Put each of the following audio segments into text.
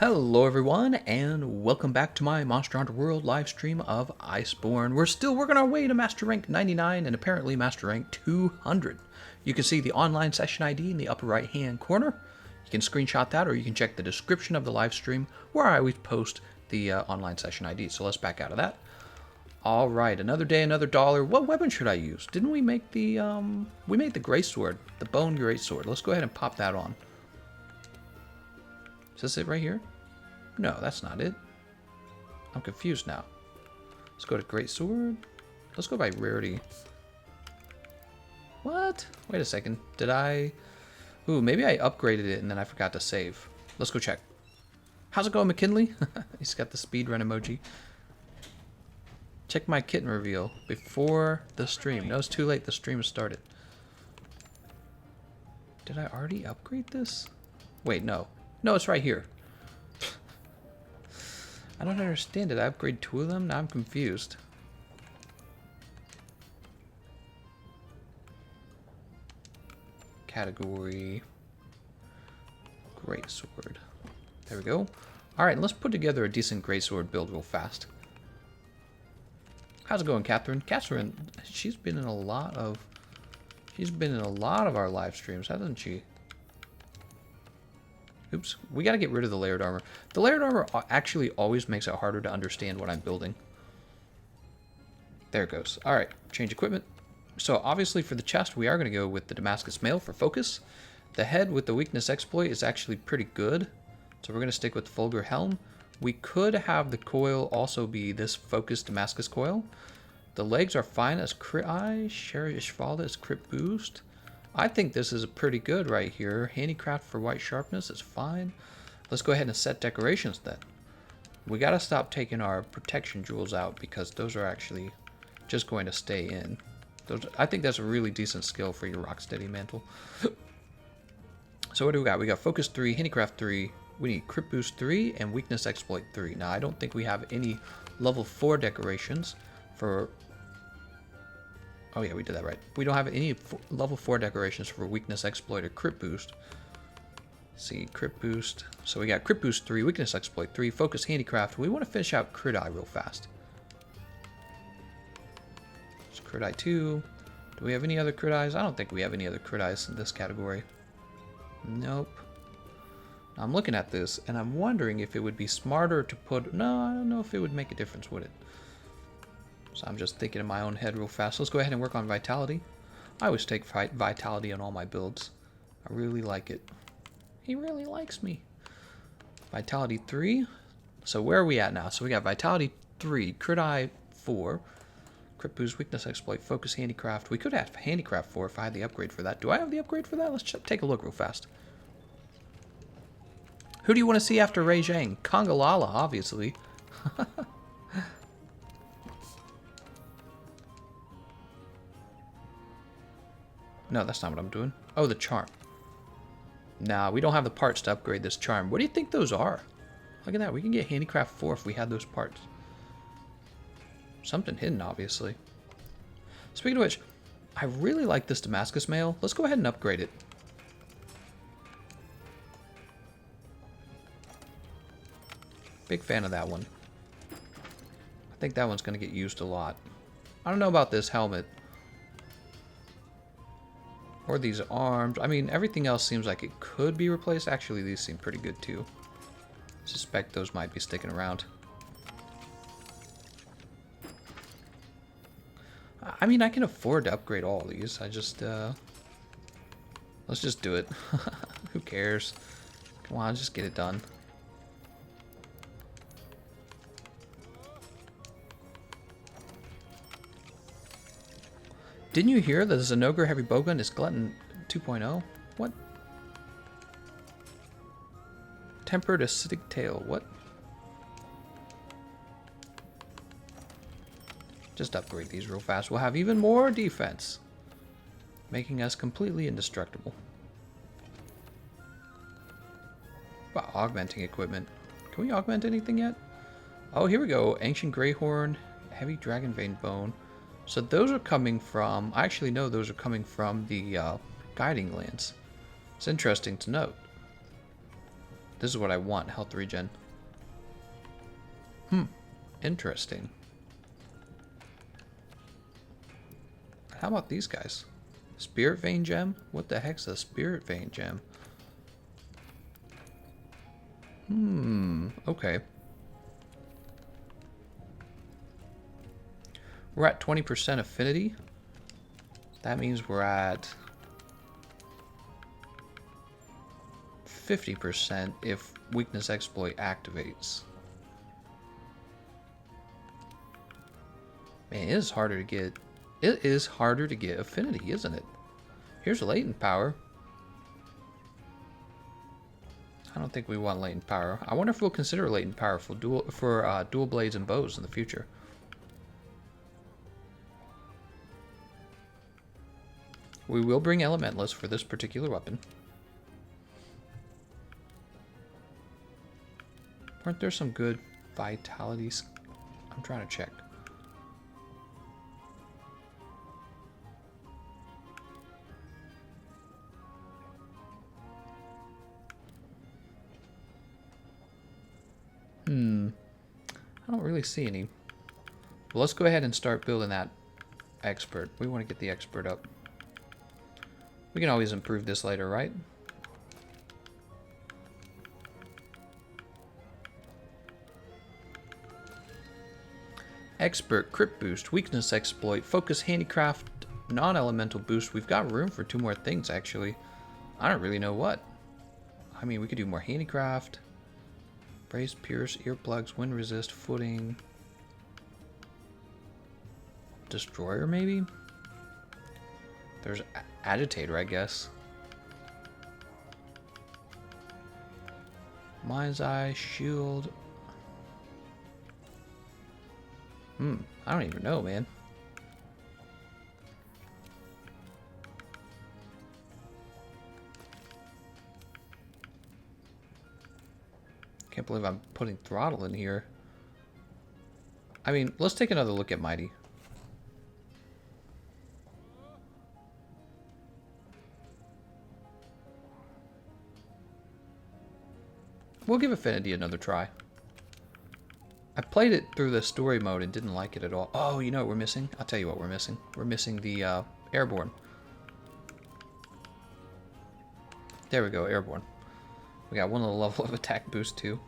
Hello everyone, and welcome back to my Monster Hunter World live stream of Iceborne. We're still working our way to Master Rank 99 and apparently Master Rank 200. You can see the online session ID in the upper right hand corner. You can screenshot that or you can check the description of the live stream where I always post the online session ID. So let's back out of that. Alright, another day, another dollar. What weapon should I use? Didn't we make the, we made the Greatsword, the Bone Greatsword. Let's go ahead and pop that on. Is this it right here? No, that's not it. I'm confused now. Let's go to Greatsword. Let's go by rarity. What? Wait a second. Did I... Ooh, maybe I upgraded it and then I forgot to save. Let's go check. How's it going, McKinley? He's got the speedrun emoji. Check my kitten reveal before the stream. No, it's too late. The stream has started. Did I already upgrade this? Wait, no. No, it's right here. I don't understand it. I upgrade two of them? Now I'm confused. Category. Greatsword. There we go. Alright, let's put together a decent Greatsword build real fast. How's it going, Catherine? Catherine, she's been in a lot of our live streams, hasn't she? Oops, we gotta get rid of the layered armor. The layered armor actually always makes it harder to understand what I'm building. There it goes. Alright, change equipment. So obviously for the chest, we are gonna go with the Damascus Mail for focus. The head with the weakness exploit is actually pretty good. So we're gonna stick with the Fulgur Helm. We could have the coil also be this focused Damascus coil. The legs are fine as crit eye. Sherry Ishvalda is crit boost. I think this is pretty good right here. Handicraft for white sharpness is fine. Let's go ahead and set decorations then. We gotta stop taking our protection jewels out because those are actually just going to stay in. I think that's a really decent skill for your Rocksteady mantle. So what do we got? We got Focus 3, Handicraft 3. We need Crit Boost 3 and Weakness Exploit 3. Now I don't think we have any level 4 decorations for... Oh yeah, we did that right. We don't have any level 4 decorations for Weakness Exploit or Crit Boost. Let's see, Crit Boost. So we got Crit Boost 3, Weakness Exploit 3, Focus Handicraft. We want to finish out Crit Eye real fast. So Crit Eye 2. Do we have any other Crit Eyes? I don't think we have any other Crit Eyes in this category. Nope. I'm looking at this and I'm wondering if it would be smarter to put... No, I don't know if it would make a difference, would it? So I'm just thinking in my own head real fast. Let's go ahead and work on Vitality. I always take Vitality on all my builds. I really like it. He really likes me. Vitality 3. So where are we at now? So we got Vitality 3, Crit Eye 4, Crit Boost, Weakness Exploit, Focus Handicraft. We could have Handicraft 4 if I had the upgrade for that. Do I have the upgrade for that? Let's take a look real fast. Who do you want to see after Ray Zhang? Kongalala, obviously. No, that's not what I'm doing. Oh, the charm. Nah, we don't have the parts to upgrade this charm. What do you think those are? Look at that. We can get Handicraft 4 if we had those parts. Something hidden, obviously. Speaking of which, I really like this Damascus Mail. Let's go ahead and upgrade it. Big fan of that one. I think that one's going to get used a lot. I don't know about this helmet. Or these arms. I mean, everything else seems like it could be replaced. Actually, these seem pretty good too. Suspect those might be sticking around. I mean, I can afford to upgrade all these. I just, let's just do it. Who cares? Come on, just get it done. Didn't you hear that the Zenogre Heavy Bowgun is Glutton 2.0? What? Tempered Acidic Tail. What? Just upgrade these real fast. We'll have even more defense, making us completely indestructible. About augmenting equipment. Can we augment anything yet? Oh, here we go. Ancient Greyhorn, Heavy Dragon Vein Bone. So those are coming from, I actually know those are coming from the Guiding Lands. It's interesting to note. This is what I want, health regen. Interesting. How about these guys? Spirit Vein Gem? What the heck's a Spirit Vein Gem? Okay. We're at 20% affinity. That means we're at 50% if Weakness Exploit activates. Man, it is harder to get. It is harder to get affinity, isn't it? Here's latent power. I don't think we want latent power. I wonder if we'll consider latent power for dual blades and bows in the future. We will bring Elementalists for this particular weapon. Weren't there some good vitalities? I'm trying to check. I don't really see any. Well, let's go ahead and start building that expert. We want to get the expert up. We can always improve this later, right? Expert, crit boost, weakness exploit, focus handicraft, non-elemental boost. We've got room for 2 more things, actually. I don't really know what. I mean, we could do more handicraft. Brace, pierce, earplugs, wind resist, footing. Destroyer, maybe? There's agitator, I guess. Mind's eye, shield. I don't even know, man. Can't believe I'm putting throttle in here. I mean, let's take another look at Mighty. We'll give Affinity another try. I played it through the story mode and didn't like it at all. Oh, you know what we're missing? I'll tell you what we're missing. We're missing the Airborne. There we go, Airborne. We got one level of attack boost too.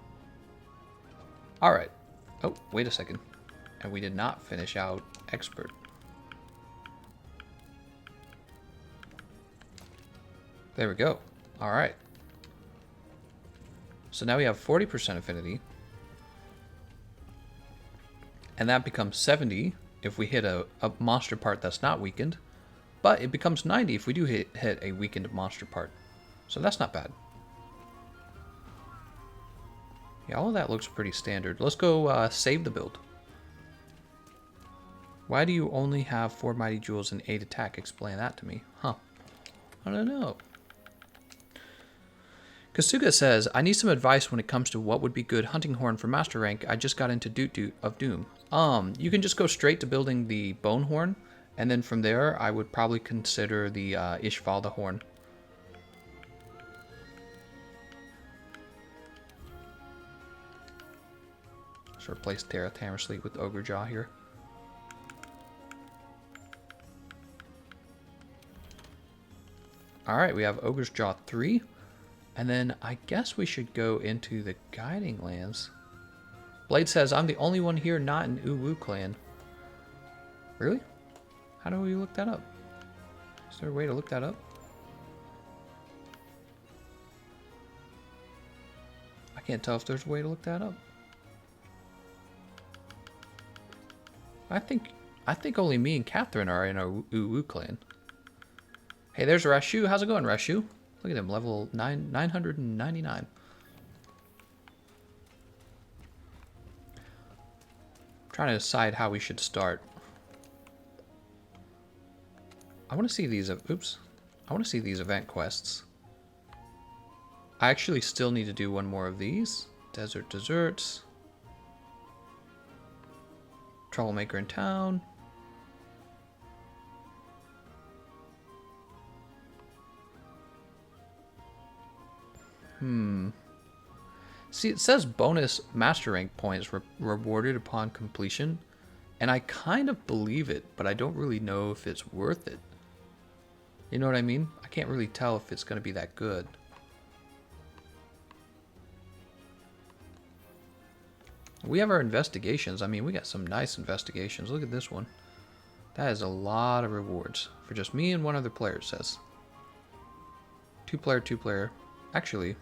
Alright. Oh, wait a second. And we did not finish out Expert. There we go. Alright. So now we have 40% affinity. And that becomes 70 if we hit a monster part that's not weakened. But it becomes 90 if we do hit a weakened monster part. So that's not bad. Yeah, all of that looks pretty standard. Let's go save the build. Why do you only have 4 Mighty Jewels and 8 attack? Explain that to me. Huh. I don't know. Kasuga says, I need some advice when it comes to what would be good hunting horn for master rank. I just got into Doot of Doom. You can just go straight to building the bone horn, and then from there I would probably consider the Ishvalda horn. Let's replace Hammersleep with Ogre Jaw here. Alright, we have Ogre's Jaw 3. And then I guess we should go into the Guiding Lands. Blade says, I'm the only one here not in Uwu clan. Really? How do we look that up? Is there a way to look that up? I can't tell if there's a way to look that up. I think only me and Catherine are in our Uwu clan. Hey, there's Rashu. How's it going, Rashu? Look at him, level 999. Trying to decide how we should start. I want to see these. Oops. I want to see these event quests. I actually still need to do one more of these. Desert Desserts. Troublemaker in Town. See, it says bonus master rank points rewarded upon completion, and I kind of believe it, but I don't really know if it's worth it. You know what I mean? I can't really tell if it's going to be that good. We have our investigations. I mean, we got some nice investigations. Look at this one. That is a lot of rewards for just me and one other player, it says. Two player. Actually,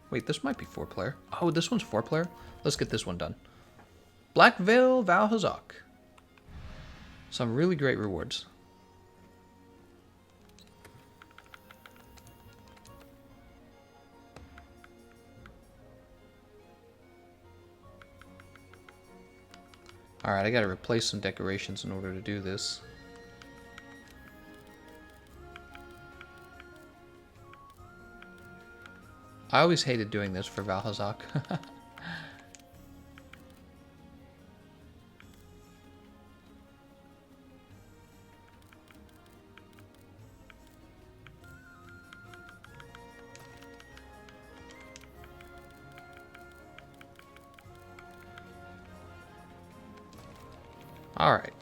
wait, this might be 4-player. Oh, this one's 4-player? Let's get this one done. Black Veil Valhazak. Some really great rewards. Alright, I gotta replace some decorations in order to do this. I always hated doing this for Valhazak. Alright.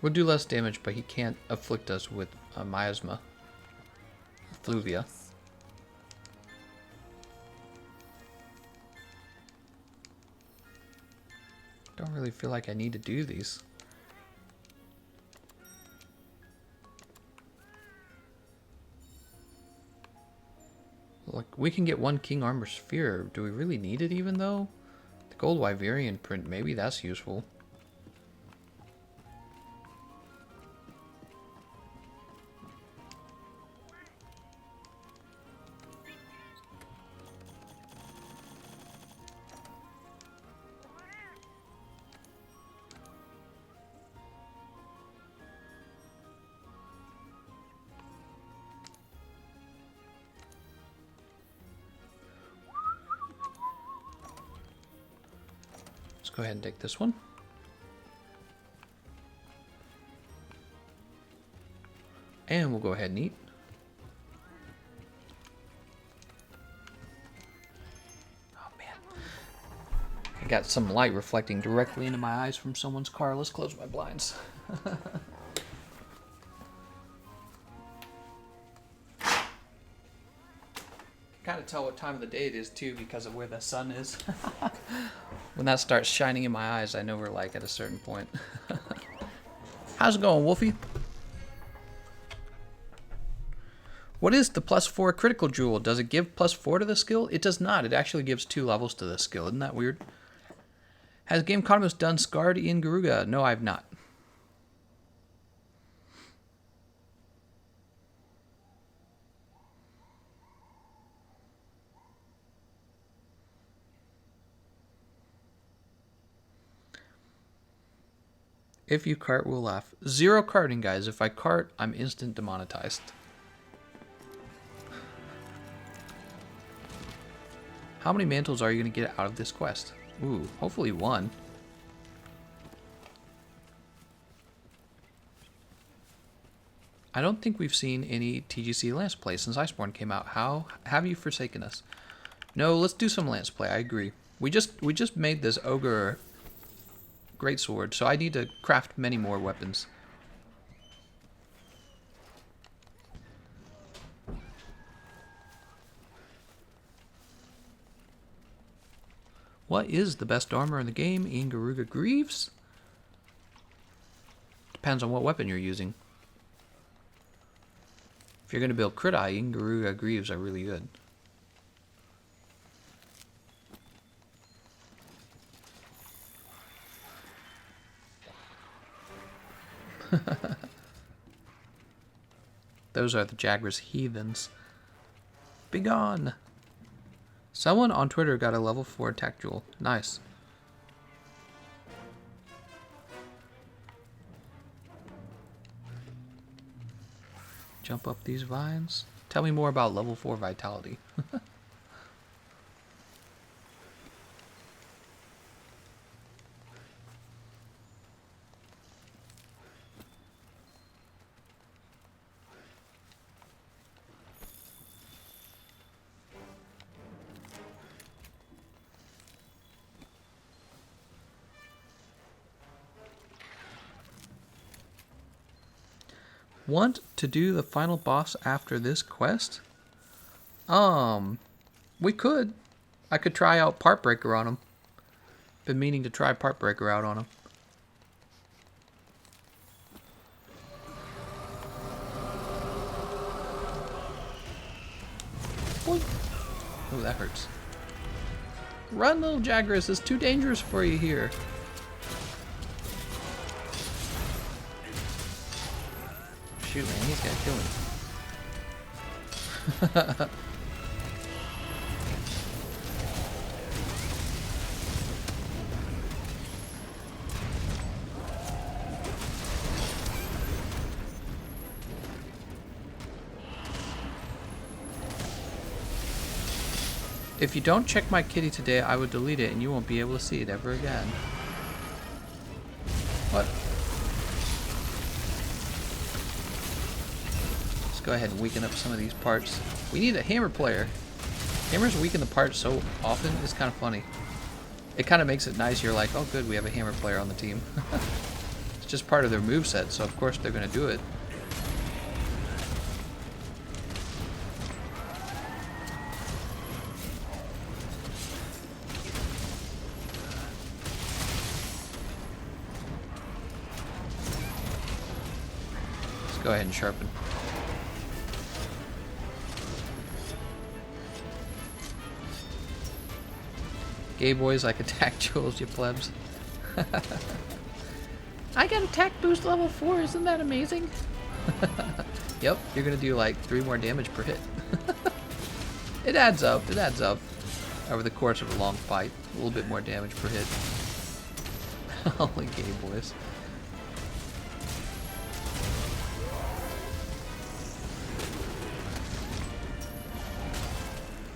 We'll do less damage, but he can't afflict us with a miasma. Fluvia. Don't really feel like I need to do these. Look, we can get 1 King Armor Sphere. Do we really need it even though? The Gold Wyverian print, maybe that's useful. Let's go ahead and take this one. And we'll go ahead and eat. Oh man. I got some light reflecting directly into my eyes from someone's car. Let's close my blinds. Kind of tell what time of the day it is too because of where the sun is. When that starts shining in my eyes, I know we're like at a certain point. How's it going, Wolfie? What is the +4 critical jewel? Does it give +4 to the skill? It does not. It actually gives 2 levels to the skill. Isn't that weird? Has Gameconomist done Scarred in Garuga? No, I have not. If you cart, we'll laugh. 0 carting, guys. If I cart, I'm instant demonetized. How many mantles are you going to get out of this quest? Ooh, hopefully 1. I don't think we've seen any TGC Lance play since Iceborne came out. How have you forsaken us? No, let's do some Lance play. I agree. We just made this Ogre Greatsword, so I need to craft many more weapons. What is the best armor in the game? In Garuga Greaves? Depends on what weapon you're using. If you're going to build Crit Eye, in Garuga Greaves are really good. Those are the Jagras heathens. Begone! Someone on Twitter got a level 4 attack jewel. Nice. Jump up these vines. Tell me more about level 4 vitality. want to do the final boss after this quest? We could. I could try out Part Breaker on him. Been meaning to try Part Breaker out on him. Oh, that hurts. Run, little Jagras. It's too dangerous for you here. Shoot, man. He's got to kill him. If you don't check my kitty today, I will delete it and you won't be able to see it ever again. What? Let's go ahead and weaken up some of these parts. We need a hammer player. Hammers weaken the parts so often, it's kind of funny. It kind of makes it nice. You're like, oh good, we have a hammer player on the team. It's just part of their moveset, so of course they're going to do it. Go ahead and sharpen. Gay boys like attack jewels, you plebs. I got attack boost level 4, isn't that amazing? Yep, you're gonna do like 3 more damage per hit. It adds up, over the course of a long fight. A little bit more damage per hit. Only gay boys.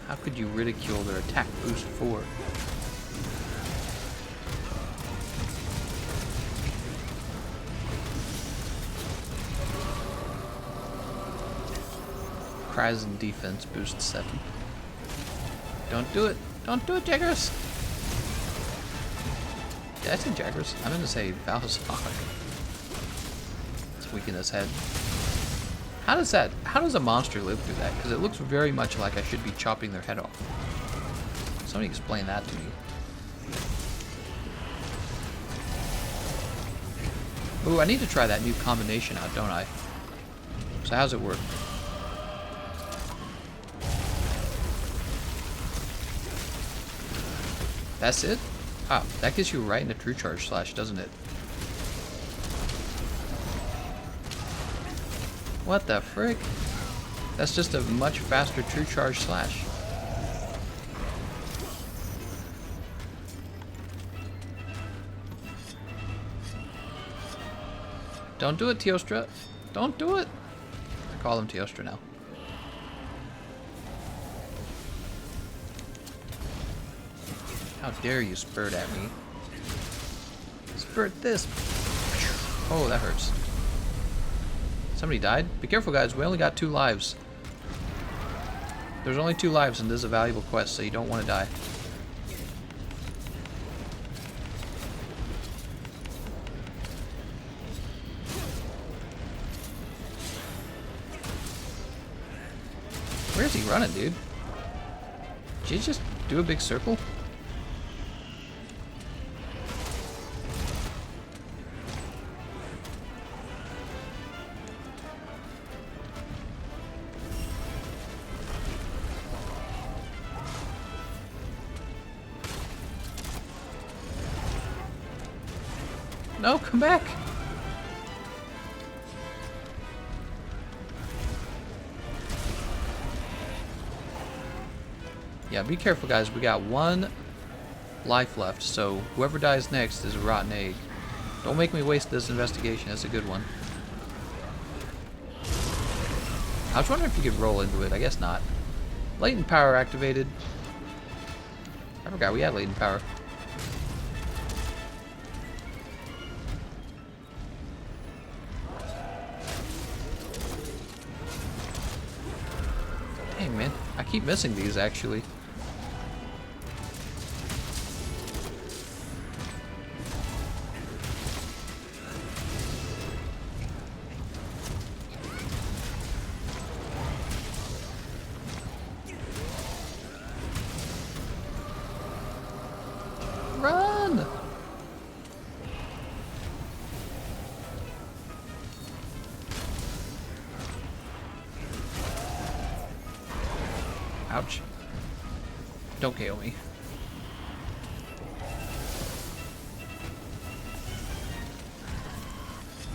How could you ridicule their attack boost 4? Cries and defense boost 7. Don't do it! Don't do it, Jagras! Did I say Jagras? I'm gonna say Valzar. Let's weaken his head. How does a monster live through that? Because it looks very much like I should be chopping their head off. Somebody explain that to me. Ooh, I need to try that new combination out, don't I? So how's it work? That's it? Ah, that gets you right into True Charge Slash, doesn't it? What the frick? That's just a much faster True Charge Slash. Don't do it, Teostra. Don't do it. I call him Teostra now. How dare you spurt at me? Spurt this. Oh, that hurts. Somebody died? Be careful, guys. We only got 2 lives. There's only 2 lives, and this is a valuable quest, so you don't want to die. Where's he running, dude? Did you just do a big circle? No, come back! Yeah, be careful, guys. We got 1 life left, so whoever dies next is a rotten egg. Don't make me waste this investigation. That's a good one. I was wondering if you could roll into it. I guess not. Latent power activated. I forgot we had latent power. Dang, man. I keep missing these, actually. Run! Ouch. Don't KO me.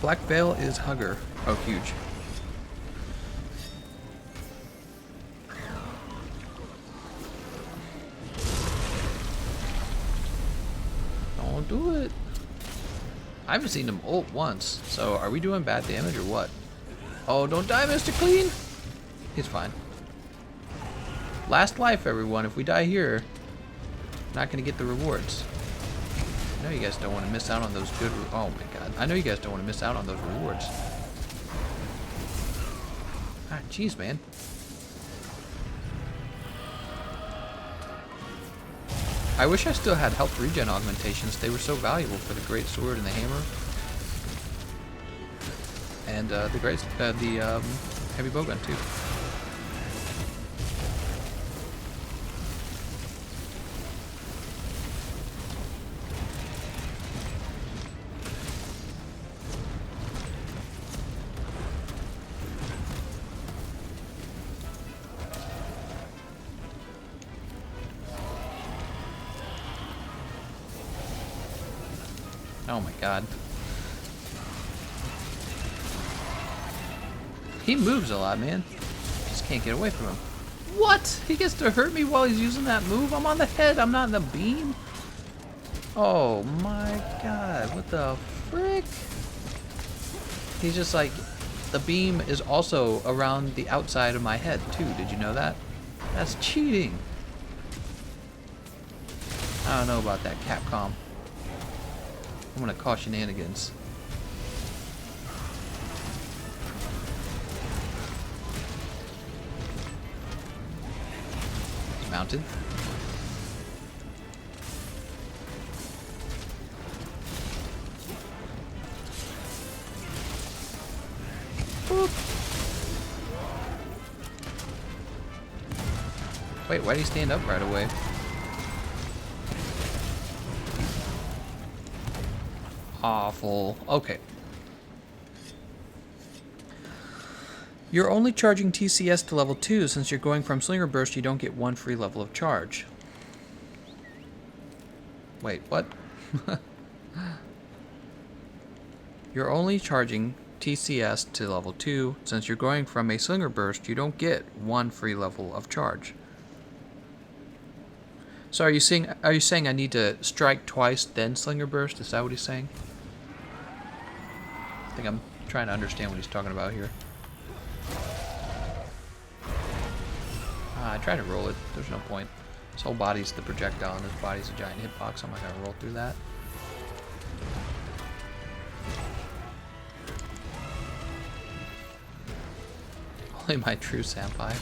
Black Veil is Hugger. Oh, huge. Don't do it. I haven't seen him ult once, so are we doing bad damage or what? Oh, don't die, Mr. Clean! He's fine. Last life, everyone. If we die here, not gonna get the rewards. I know you guys don't want to miss out on those good... Oh my god. I know you guys don't want to miss out on those rewards. Ah, jeez, man. I wish I still had health regen augmentations. They were so valuable for the great sword and the hammer. And the heavy bowgun too. Oh my god. He moves a lot, man. Just can't get away from him. What? He gets to hurt me while he's using that move? I'm on the head, I'm not in the beam? Oh my god, what the frick? He's just like, the beam is also around the outside of my head too. Did you know that? That's cheating. I don't know about that, Capcom. I'm gonna call shenanigans. He's mounted. Boop. Wait, why did he stand up right away? Awful. Okay. You're only charging TCS to level 2. Since you're going from Slinger Burst, you don't get 1 free level of charge. Wait, what? You're only charging TCS to level 2. Since you're going from a Slinger Burst, you don't get 1 free level of charge. So are you saying I need to strike twice, then Slinger Burst? Is that what he's saying? I think I'm trying to understand what he's talking about here. I tried to roll it. There's no point. His whole body's the projectile, and his body's a giant hitbox. I'm not gonna roll through that. Only my true senpai.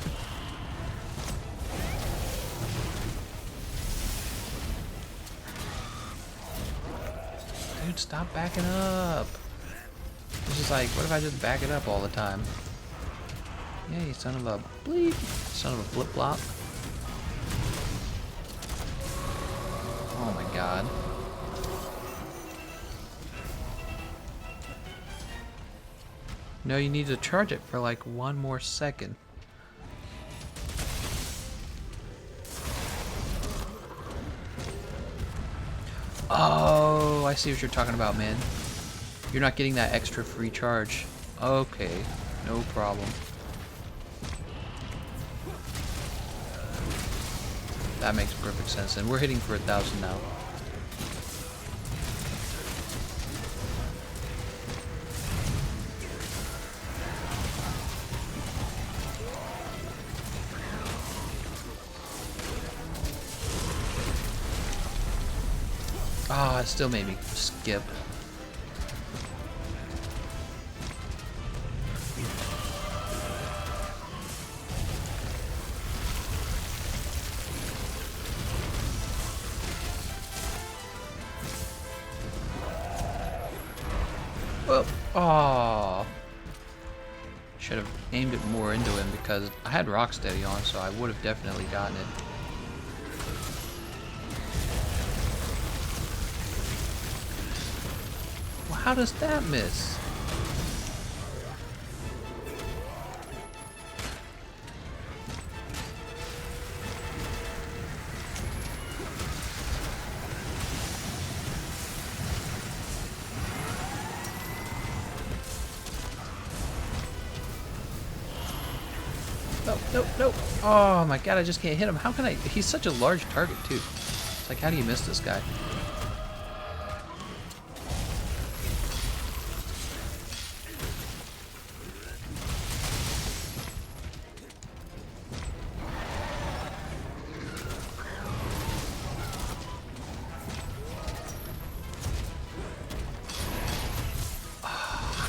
Dude, stop backing up. It's just like, what if I just back it up all the time? Yeah, you son of a bleep. Son of a flip-flop. Oh my god. No, you need to charge it for like 1 more second. Oh, I see what you're talking about, man. You're not getting that extra free charge. Okay, no problem. That makes perfect sense, and we're hitting for 1,000 now. Ah, it still made me skip. Well, oh, should have aimed it more into him because I had Rocksteady on, so I would have definitely gotten it. How does that miss? No, no, no. Oh my god, I just can't hit him. How can I? He's such a large target, too. It's like, how do you miss this guy?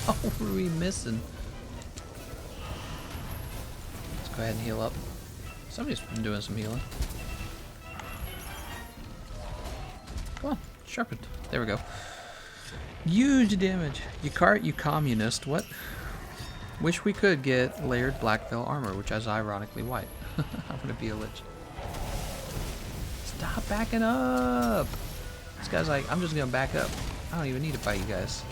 How are we missing? Let's go ahead and heal up. Somebody's been doing some healing. Come on, sharpened. There we go. Huge damage. You cart, you communist. What? Wish we could get layered black veil armor, which is ironically white. I'm gonna be a lich. Stop backing up! This guy's like, I'm just gonna back up. I don't even need to fight you guys.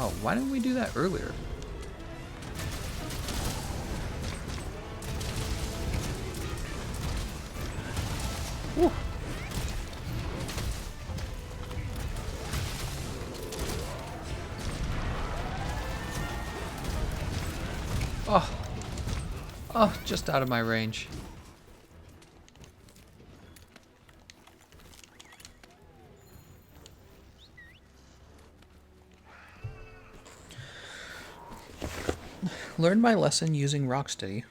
Oh, why didn't we do that earlier? Woo. Oh. Oh, just out of my range. Learned my lesson using Rocksteady.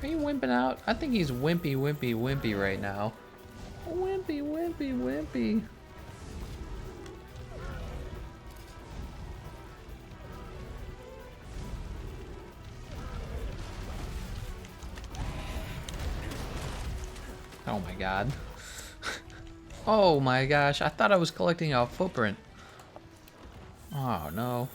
Are you wimping out? I think he's wimpy right now. Wimpy. Oh my god. Oh my gosh, I thought I was collecting a footprint. Oh no.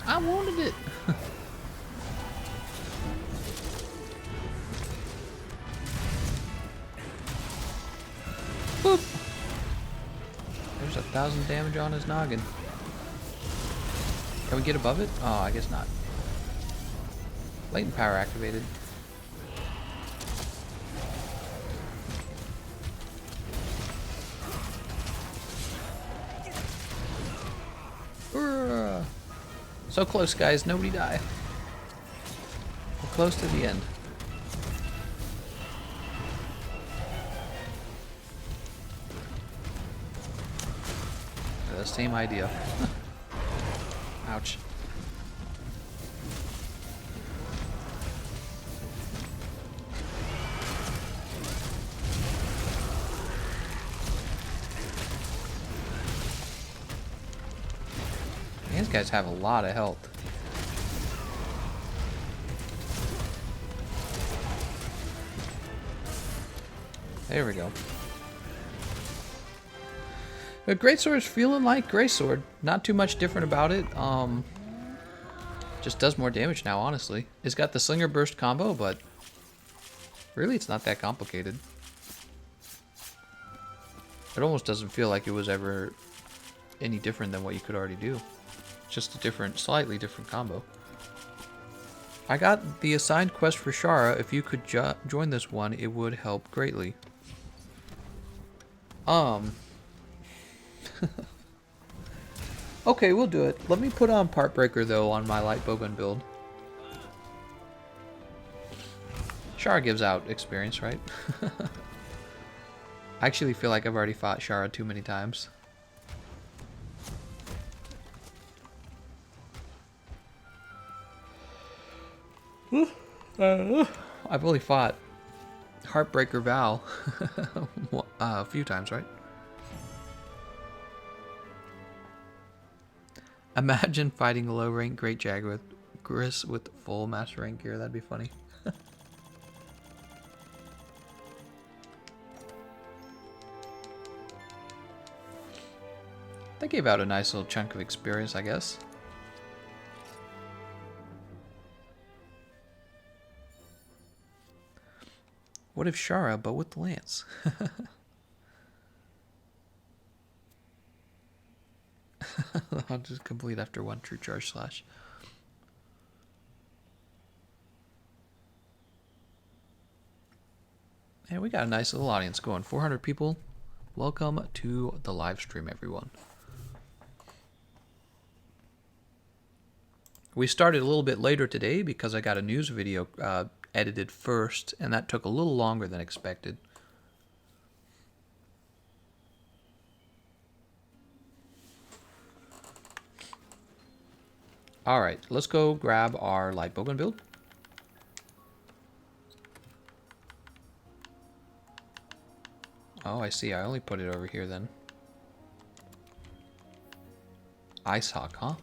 I wanted it. Boop. There's 1,000 damage on his noggin. Can we get above it? Oh, I guess not. Latent power activated. So close, guys. Nobody die. We're close to the end. The same idea. Ouch. These guys have a lot of health. There we go. The Greatsword is feeling like Greatsword. Not too much different about it. Just does more damage now, honestly. It's got the Slinger Burst combo, but really it's not that complicated. It almost doesn't feel like it was ever any different than what you could already do. Just a different, slightly different combo. I got the assigned quest for Shara. If you could join this one, it would help greatly. Okay, we'll do it. Let me put on Part Breaker, though, on my light bowgun build. Shara gives out experience, right? I actually feel like I've already fought Shara too many times. I've only fought Heartbreaker Val a few times, right? Imagine fighting a low rank Great Jag with Gris with full master rank gear. That'd be funny. That gave out a nice little chunk of experience, I guess. What if Shara, but with Lance? I'll just complete after one true charge slash. And we got a nice little audience going. 400 people. Welcome to the live stream, everyone. We started a little bit later today because I got a news video edited first, and that took a little longer than expected. Alright, let's go grab our light bowgun build. Oh, I see. I only put it over here then. Ice Hawk, huh?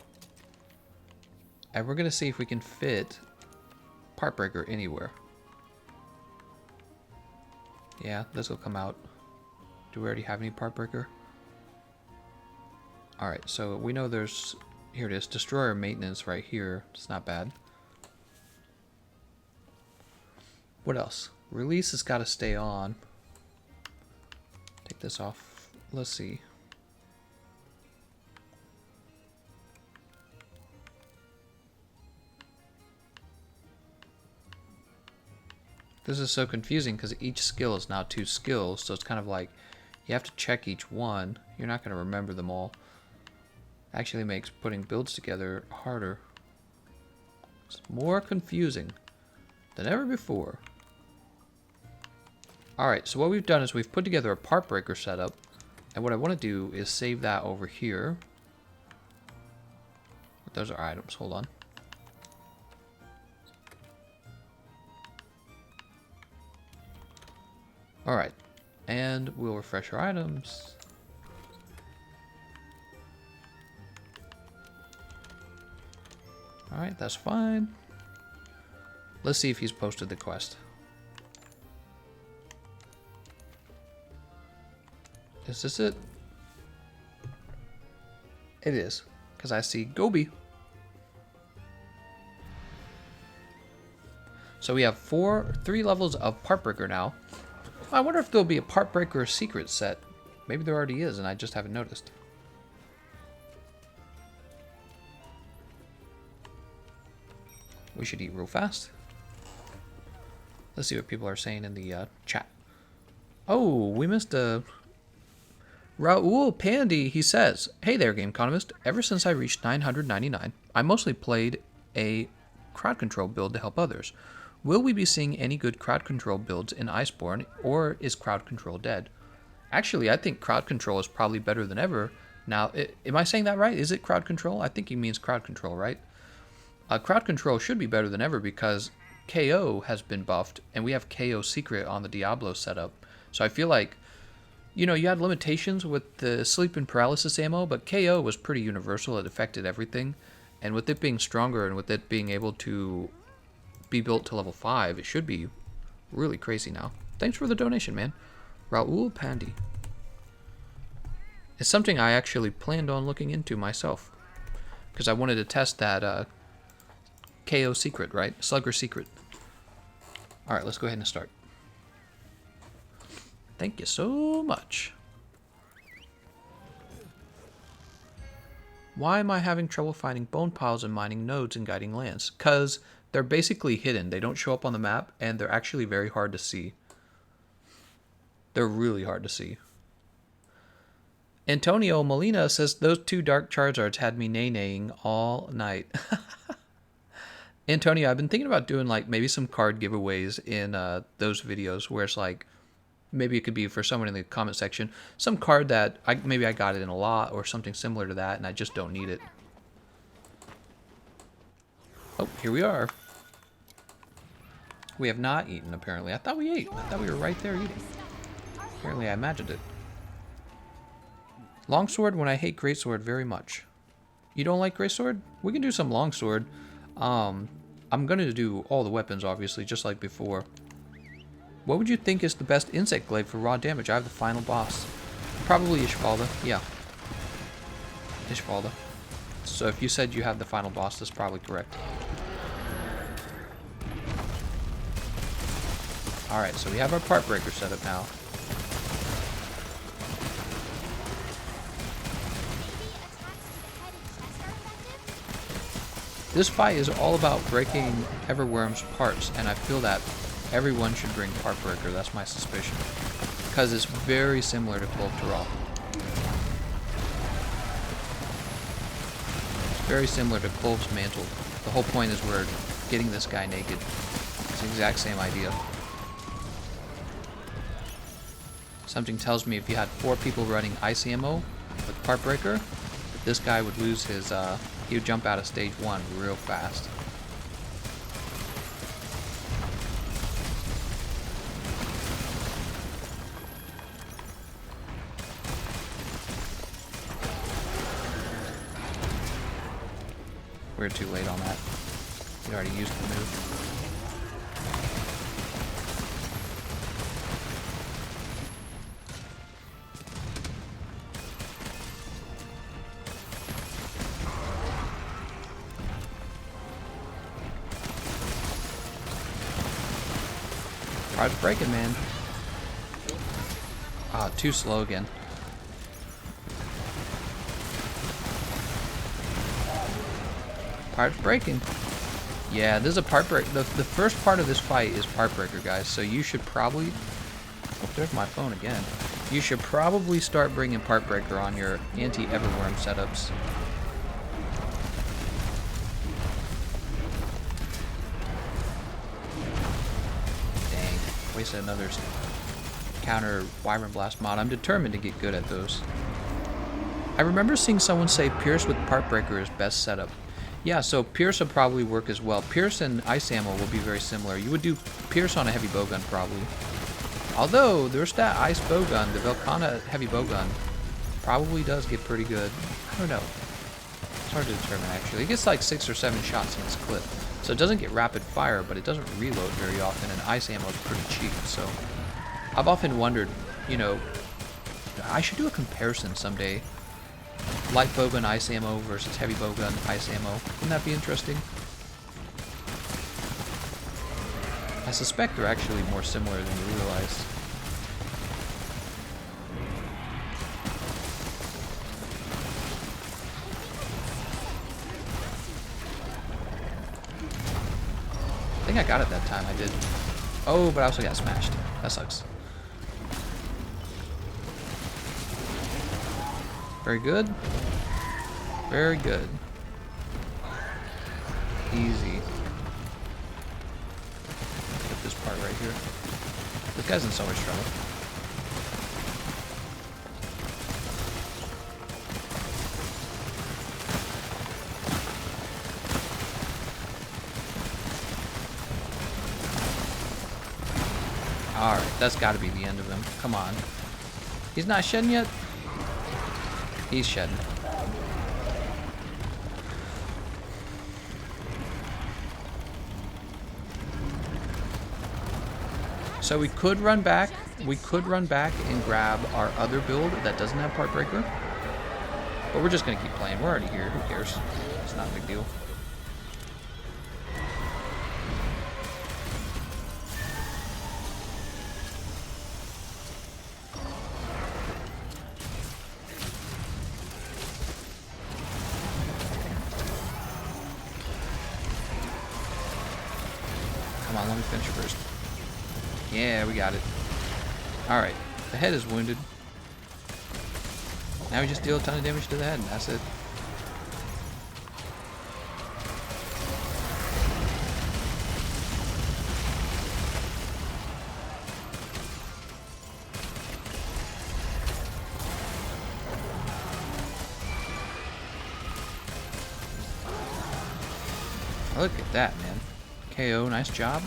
And we're going to see if we can fit Part Breaker anywhere. Yeah, this will come out. Do we already have any Part Breaker? Alright, so we know there's... Here it is. Destroyer maintenance right here. It's not bad. What else? Release has got to stay on. Take this off. Let's see. This is so confusing because each skill is now 2 skills, so it's kind of like you have to check each one. You're not going to remember them all. Actually makes putting builds together harder. It's more confusing than ever before. Alright, so what we've done is we've put together a part breaker setup, and what I want to do is save that over here. Those are items, hold on. Alright, and we'll refresh our items. Alright, that's fine. Let's see if he's posted the quest. Is this it? It is, because I see Gobi. So we have 3 levels of part breaker now. I wonder if there'll be a part breaker secret set. Maybe there already is and I just haven't noticed. We should eat real fast. Let's see what people are saying in the chat. Oh, we missed a... Raul Pandy, he says, "Hey there, Gameconomist. Ever since I reached 999, I mostly played a crowd control build to help others. Will we be seeing any good crowd control builds in Iceborne, or is crowd control dead?" Actually, I think crowd control is probably better than ever. Now, am I saying that right? Is it crowd control? I think he means crowd control, right? Crowd control should be better than ever because KO has been buffed, and we have KO secret on the Diablo setup. So I feel like, you know, you had limitations with the sleep and paralysis ammo, but KO was pretty universal. It affected everything. And with it being stronger and with it being able to be built to level 5, it should be really crazy now. Thanks for the donation, man. Raul Pandy. It's something I actually planned on looking into myself, because I wanted to test that KO secret, right? Slugger secret. Alright, let's go ahead and start. Thank you so much. Why am I having trouble finding bone piles and mining nodes and guiding lands? Because they're basically hidden. They don't show up on the map, and they're actually very hard to see. They're really hard to see. Antonio Molina says, "Those 2 dark Charizards had me nay-naying all night." Antonio, I've been thinking about doing like maybe some card giveaways in those videos where it's like maybe it could be for someone in the comment section, some card that maybe I got it in a lot or something similar to that, and I just don't need it. Oh, here we are. We have not eaten, apparently. I thought we ate. I thought we were right there eating. Apparently I imagined it. Longsword when I hate greatsword very much. You don't like greatsword? We can do some longsword. I'm gonna do all the weapons, obviously, just like before. What would you think is the best insect glaive for raw damage? I have the final boss. Probably Ishvalda. Yeah. Ishvalda. So if you said you have the final boss, that's probably correct. Alright, so we have our part breaker set up now. This fight is all about breaking Everworm's parts, and I feel that everyone should bring part breaker. That's my suspicion. Because it's very similar to Clove to Raw. It's very similar to Clove's mantle. The whole point is we're getting this guy naked. It's the exact same idea. Something tells me if you had 4 people running ice ammo with part breaker, this guy would lose his, he would jump out of stage 1 real fast. We're too late on that. We already used the move. Parts breaking, man. Ah, too slow again. Parts breaking. Yeah, this is a part break. The first part of this fight is part breaker, guys. So you should probably. Oh, there's my phone again. You should probably start bringing part breaker on your anti-Everworm setups. Wasted another counter Wyvern Blast mod. I'm determined to get good at those. I remember seeing someone say Pierce with part breaker is best setup. Yeah, so Pierce will probably work as well. Pierce and ice ammo will be very similar. You would do Pierce on a heavy bowgun probably. Although there's that ice bowgun, the Velkhana heavy bowgun probably does get pretty good. I don't know. It's hard to determine actually. It gets like 6 or 7 shots in its clip. So it doesn't get rapid fire, but it doesn't reload very often, and ice ammo is pretty cheap. So I've often wondered, you know, I should do a comparison someday. Light bowgun ice ammo versus heavy bowgun ice ammo. Wouldn't that be interesting? I suspect they're actually more similar than you realize. I think I got it that time, I did. Oh, but I also got smashed. That sucks. Very good. Very good. Easy. Get this part right here. This guy's in so much trouble. Alright, that's got to be the end of him. Come on. He's not shedding yet? He's shedding. So we could run back. We could run back and grab our other build that doesn't have part breaker. But we're just going to keep playing. We're already here. Who cares? It's not a big deal. Come on, let me finish it first. Yeah, we got it. Alright, the head is wounded. Now we just deal a ton of damage to the head, and that's it. Look at that, man. KO, nice job.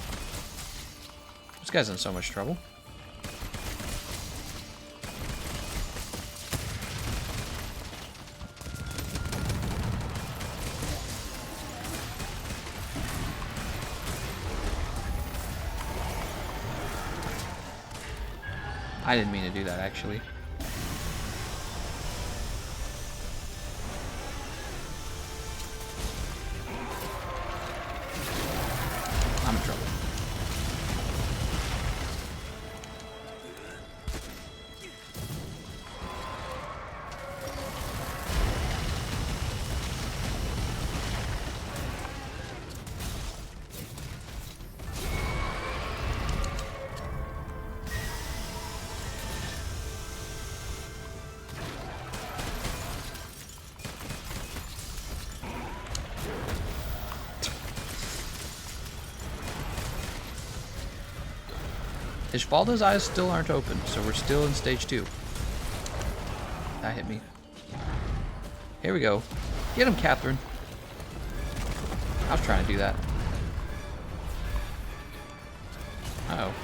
This guy's in so much trouble. I didn't mean to do that, actually. I'm in trouble. Ishvalda's eyes still aren't open, so we're still in stage 2. That hit me. Here we go. Get him, Catherine. I was trying to do that. Uh-oh.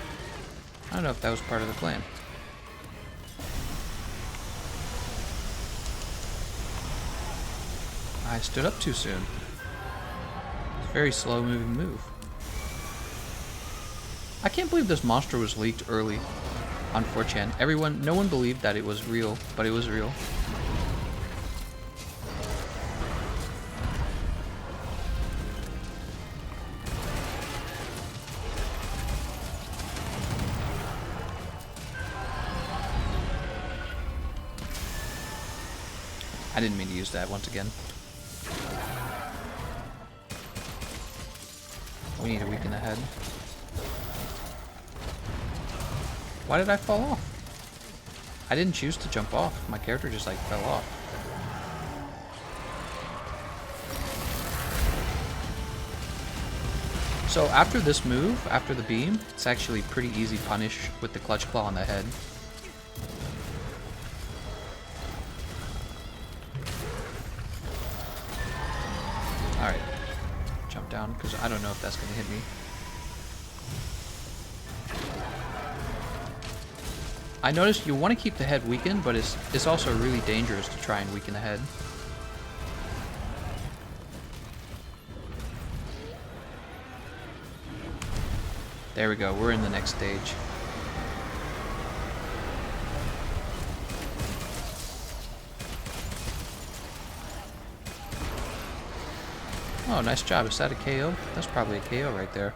I don't know if that was part of the plan. I stood up too soon. It's a very slow moving move. I can't believe this monster was leaked early on 4chan. No one believed that it was real, but it was real. I didn't mean to use that once again. We need to weaken the head. Why did I fall off? I didn't choose to jump off. My character just like fell off. So after this move, after the beam, it's actually pretty easy punish with the clutch claw on the head. Alright. Jump down, because I don't know if that's going to hit me. I noticed you want to keep the head weakened, but it's also really dangerous to try and weaken the head. There we go, we're in the next stage. Oh, nice job. Is that a KO? That's probably a KO right there.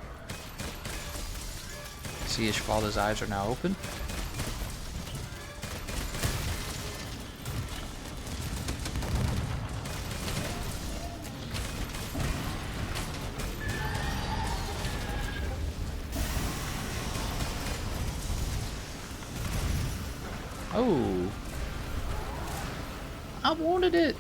See, Ishvalda's eyes are now open. Oh, I wanted it.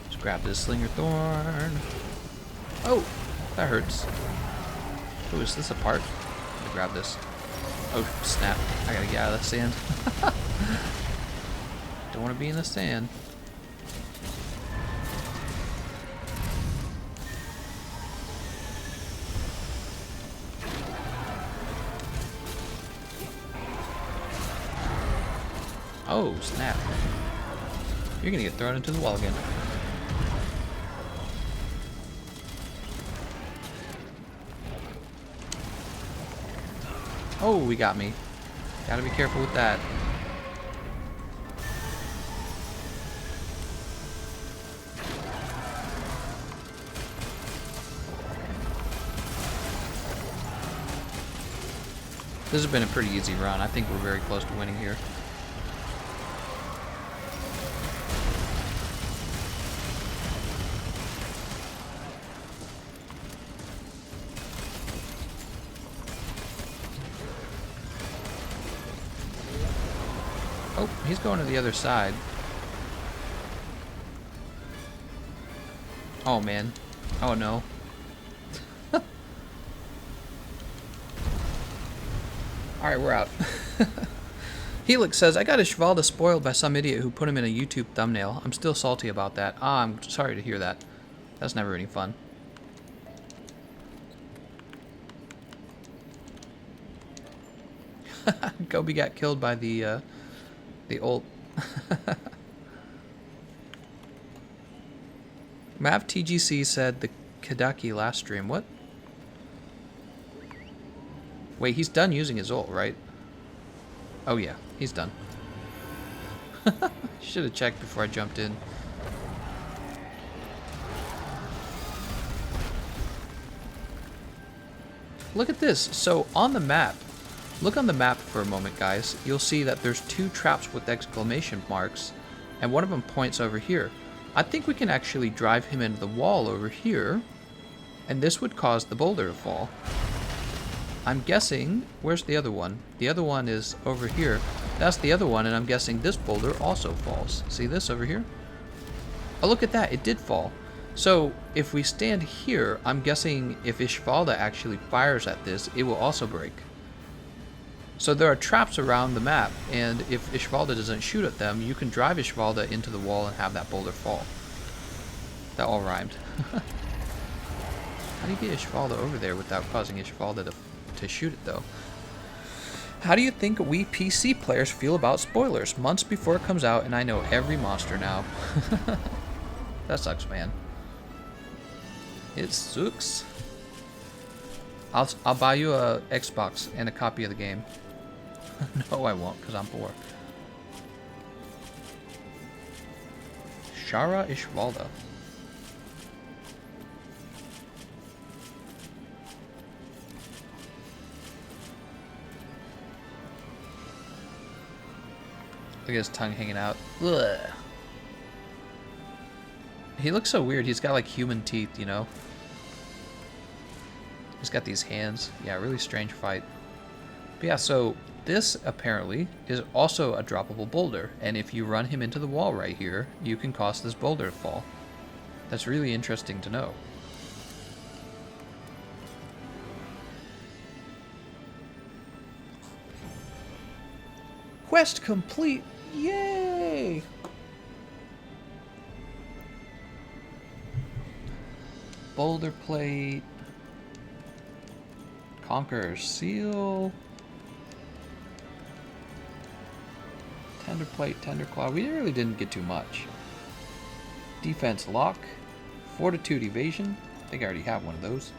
Let's grab this Slinger Thorn. Oh, that hurts. Oh, is this a part? Let me grab this. Oh, snap. I gotta get out of the sand. Don't want to be in the sand. Oh, snap. You're gonna get thrown into the wall again. Oh, we got me. Gotta be careful with that. This has been a pretty easy run. I think we're very close to winning here. Oh, he's going to the other side. Oh, man. Oh, no. Alright, we're out. Helix says, I got Ishvalda spoiled by some idiot who put him in a YouTube thumbnail. I'm still salty about that. Ah, I'm sorry to hear that. That's never any fun. Gobi got killed by the ult. Mav TGC said the Kadaki last stream. What? Wait, he's done using his ult, right? Oh yeah, he's done. Should have checked before I jumped in. Look at this. So on the map, look on the map for a moment, guys. You'll see that there's 2 traps with exclamation marks, and one of them points over here. I think we can actually drive him into the wall over here, and this would cause the boulder to fall. I'm guessing, where's the other one? The other one is over here. That's the other one, and I'm guessing this boulder also falls. See this over here? Oh, look at that, it did fall. So, if we stand here, I'm guessing if Ishvalda actually fires at this, it will also break. So there are traps around the map, and if Ishvalda doesn't shoot at them, you can drive Ishvalda into the wall and have that boulder fall. That all rhymed. How do you get Ishvalda over there without causing Ishvalda to shoot it, though? How do you think we PC players feel about spoilers? Months before it comes out, and I know every monster now. That sucks, man. It sucks. I'll buy you a Xbox and a copy of the game. No, I won't, because I'm poor. Shara Ishvalda. Look at his tongue hanging out. Ugh. He looks so weird. He's got like human teeth, you know? He's got these hands. Yeah, really strange fight. But yeah, so this apparently is also a droppable boulder. And if you run him into the wall right here, you can cause this boulder to fall. That's really interesting to know. Quest complete! Yay! Boulder plate. Conqueror's seal. Tender plate, tender claw. We really didn't get too much. Defense lock. Fortitude evasion. I think I already have one of those.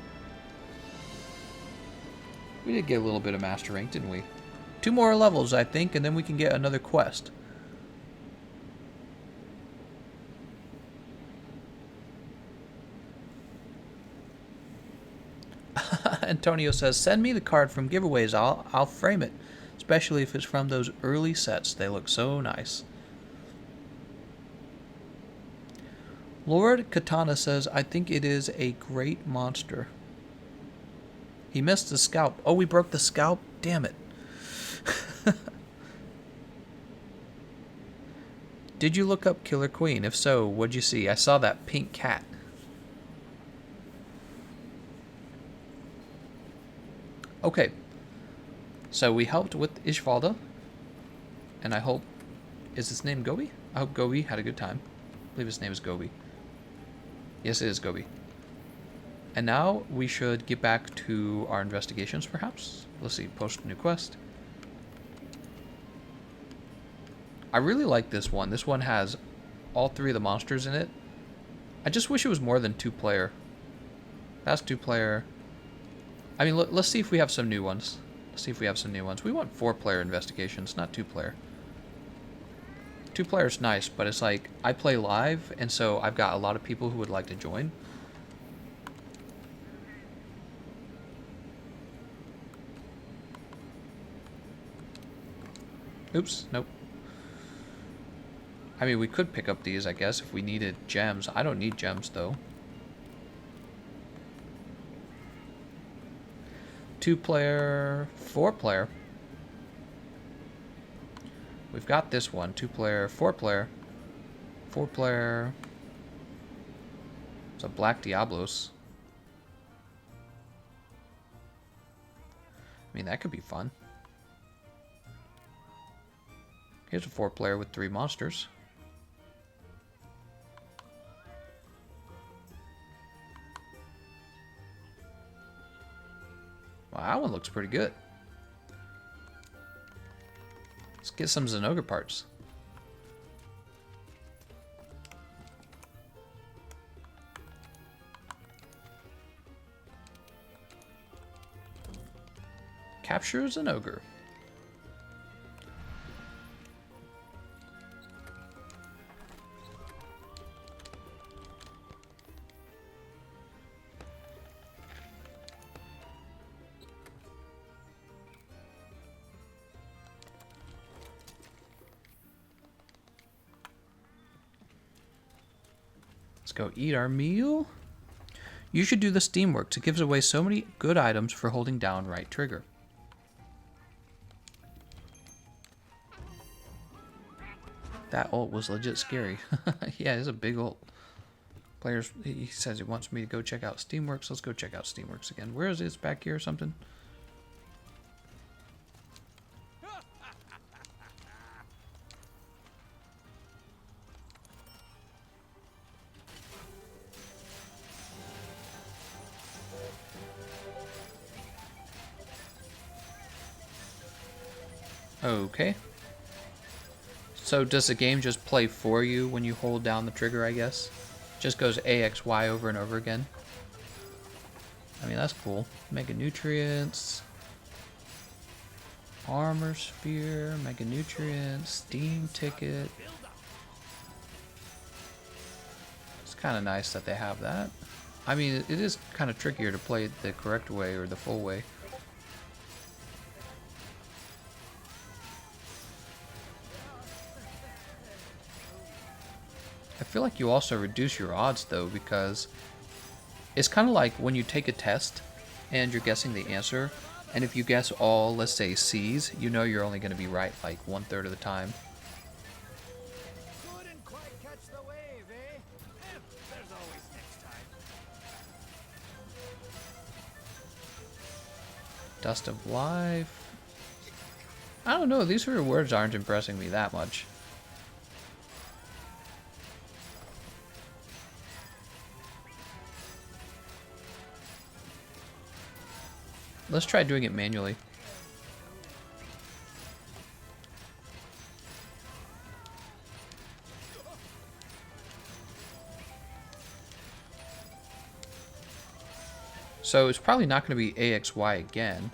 We did get a little bit of master rank, didn't we? 2 more levels, I think, and then we can get another quest. Antonio says, send me the card from giveaways. I'll frame it, especially if it's from those early sets. They look so nice. Lord Katana says, I think it is a great monster. He missed the scalp. Oh, we broke the scalp? Damn it. Did you look up Killer Queen? If so, what'd you see? I saw that pink cat. Okay. So we helped with Ishvalda. And I hope... Is his name Gobi? I hope Gobi had a good time. I believe his name is Gobi. Yes, it is Gobi. And now we should get back to our investigations, perhaps. Let's see. Post new quest. I really like this one. This one has all 3 of the monsters in it. I just wish it was more than 2-player. That's 2-player. I mean, let's see if we have some new ones. Let's see if we have some new ones. We want 4-player investigations, not 2-player. 2-player's nice, but it's like, I play live, and so I've got a lot of people who would like to join. Oops, nope. I mean, we could pick up these, I guess, if we needed gems. I don't need gems, though. 2-player, 4-player. We've got this one. 2-player, 4-player. 4-player. It's a Black Diablos. I mean, that could be fun. Here's a 4-player with 3 monsters. Wow, that one looks pretty good. Let's get some Zinogre parts. Captures an ogre. Let's go eat our meal. You should do the Steamworks. It gives away so many good items for holding down right trigger. That ult was legit scary. Yeah, it's a big ult. Players, he says he wants me to go check out Steamworks. Let's go check out Steamworks again. Where is it? Back here or something? Okay. So does the game just play for you when you hold down the trigger, I guess? Just goes AXY over and over again. I mean, that's cool. Mega Nutrients. Armor Sphere. Mega Nutrients. Steam Ticket. It's kind of nice that they have that. I mean, it is kind of trickier to play it the correct way or the full way. I feel like you also reduce your odds though, because it's kind of like when you take a test and you're guessing the answer, and if you guess all, let's say, C's, you know you're only going to be right like 1/3 of the time. Couldn't quite catch the wave, eh? There's always next time. Dust of Life. I don't know, these rewards aren't impressing me that much. Let's try doing it manually. So it's probably not going to be AXY again.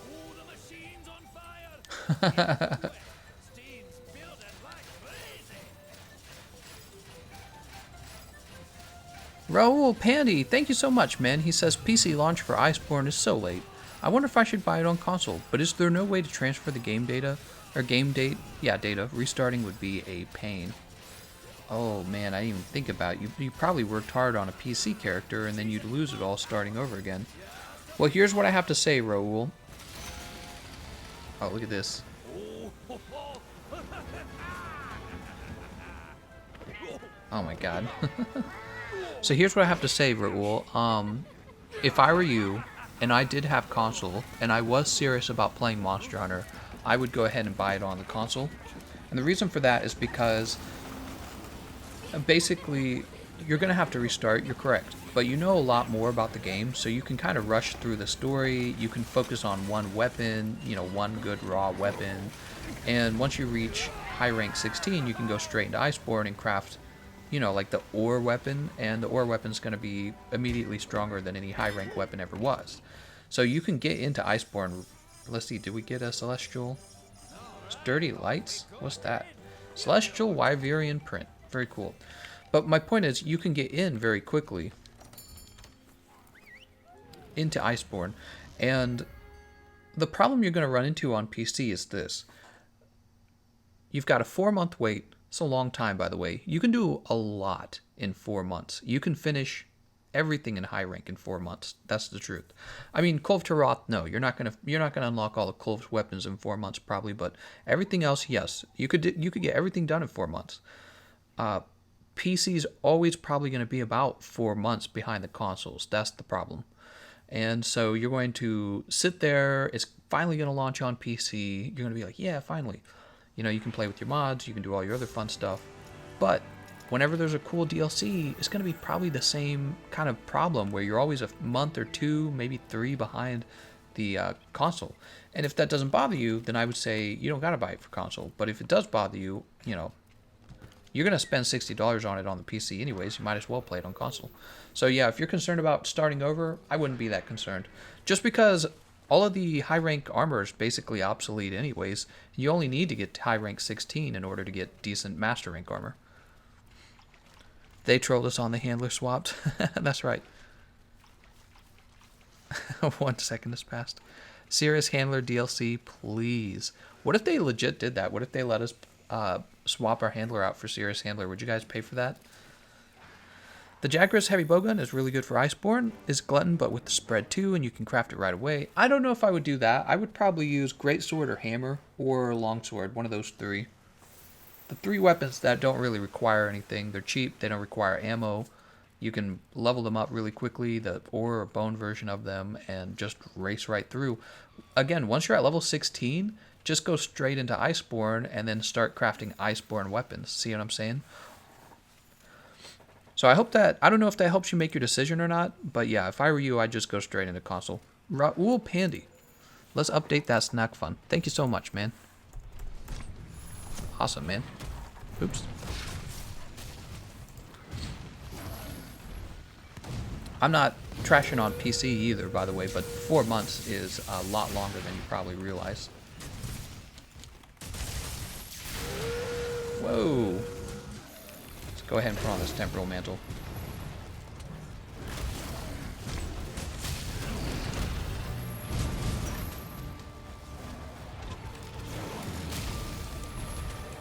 Ooh, the machine's on fire. Steam's building like crazy. Raul Pandy, thank you so much, man. He says PC launch for Iceborne is so late. I wonder if I should buy it on console, but is there no way to transfer the game data? Or game date? Yeah, data. Restarting would be a pain. Oh man, I didn't even think about it. You probably worked hard on a PC character and then you'd lose it all starting over again. Well, here's what I have to say, Raul. Oh, look at this. Oh my god. So here's what I have to say, Raul. If I were you, and I did have console, and I was serious about playing Monster Hunter, I would go ahead and buy it on the console. And the reason for that is because basically, you're going to have to restart, you're correct. But you know a lot more about the game, so you can kind of rush through the story, you can focus on one weapon, you know, one good raw weapon. And once you reach high rank 16, you can go straight into Iceborne and craft, you know, like the ore weapon, and the ore weapon's going to be immediately stronger than any high rank weapon ever was. So you can get into Iceborne. Let's see, did we get a Celestial? Sturdy Lights? What's that? Celestial Wyverian Print. Very cool. But my point is, you can get in very quickly into Iceborne. And the problem you're going to run into on PC is this. You've got a 4-month wait. It's a long time, by the way. You can do a lot in 4 months. You can finish everything in high rank in 4 months. That's the truth. I mean, Kulve Taroth, no, you're not gonna unlock all the Kulve's weapons in 4 months probably, but everything else, yes, you could get everything done in 4 months. PC's always probably going to be about 4 months behind the consoles. That's the problem. And so you're going to sit there. It's finally going to launch on PC. You're going to be like, yeah, finally. You know, you can play with your mods. You can do all your other fun stuff. But whenever there's a cool DLC, it's going to be probably the same kind of problem where you're always a month or two, maybe 3 behind the console. And if that doesn't bother you, then I would say you don't got to buy it for console. But if it does bother you, you know, you're going to spend $60 on it on the PC anyways. You might as well play it on console. So yeah, if you're concerned about starting over, I wouldn't be that concerned. Just because all of the high rank armor is basically obsolete anyways. You only need to get high rank 16 in order to get decent master rank armor. They trolled us on the handler swapped. That's right. 1 second has passed. Serious handler DLC, please. What if they legit did that? What if they let us swap our handler out for serious handler? Would you guys pay for that? The Jagras heavy bowgun is really good for Iceborne. Is glutton, but with the spread too, and you can craft it right away. I don't know if I would do that. I would probably use greatsword or hammer or longsword, one of those 3. The 3 weapons that don't really require anything. They're cheap. They don't require ammo. You can level them up really quickly, the ore or bone version of them, and just race right through. Again, once you're at level 16, just go straight into Iceborne and then start crafting Iceborne weapons. See what I'm saying? So I hope that, I don't know if that helps you make your decision or not, but yeah, if I were you, I'd just go straight into console. Ooh, Pandy. Let's update that snack fund. Thank you so much, man. Awesome, man. Oops. I'm not trashing on PC either, by the way, but 4 months is a lot longer than you probably realize. Whoa. Let's go ahead and put on this temporal mantle.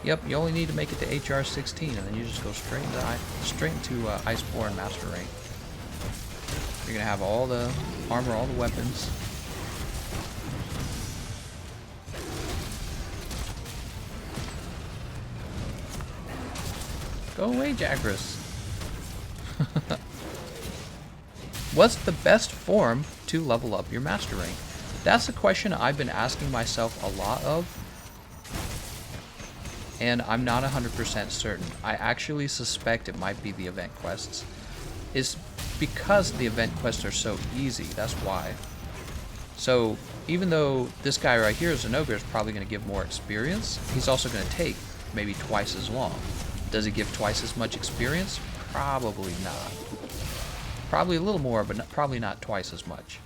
Yep, you only need to make it to HR 16, and then you just go straight into Iceborne Master Rank. You're gonna have all the armor, all the weapons. Go away, Jagras. What's the best form to level up your master rank? That's a question I've been asking myself a lot of, and I'm not 100% certain. I actually suspect it might be the event quests. It's because the event quests are so easy, that's why. So even though this guy right here, Zenogre, is probably going to give more experience, he's also going to take maybe twice as long. Does he give twice as much experience? Probably not. Probably a little more, but probably not twice as much.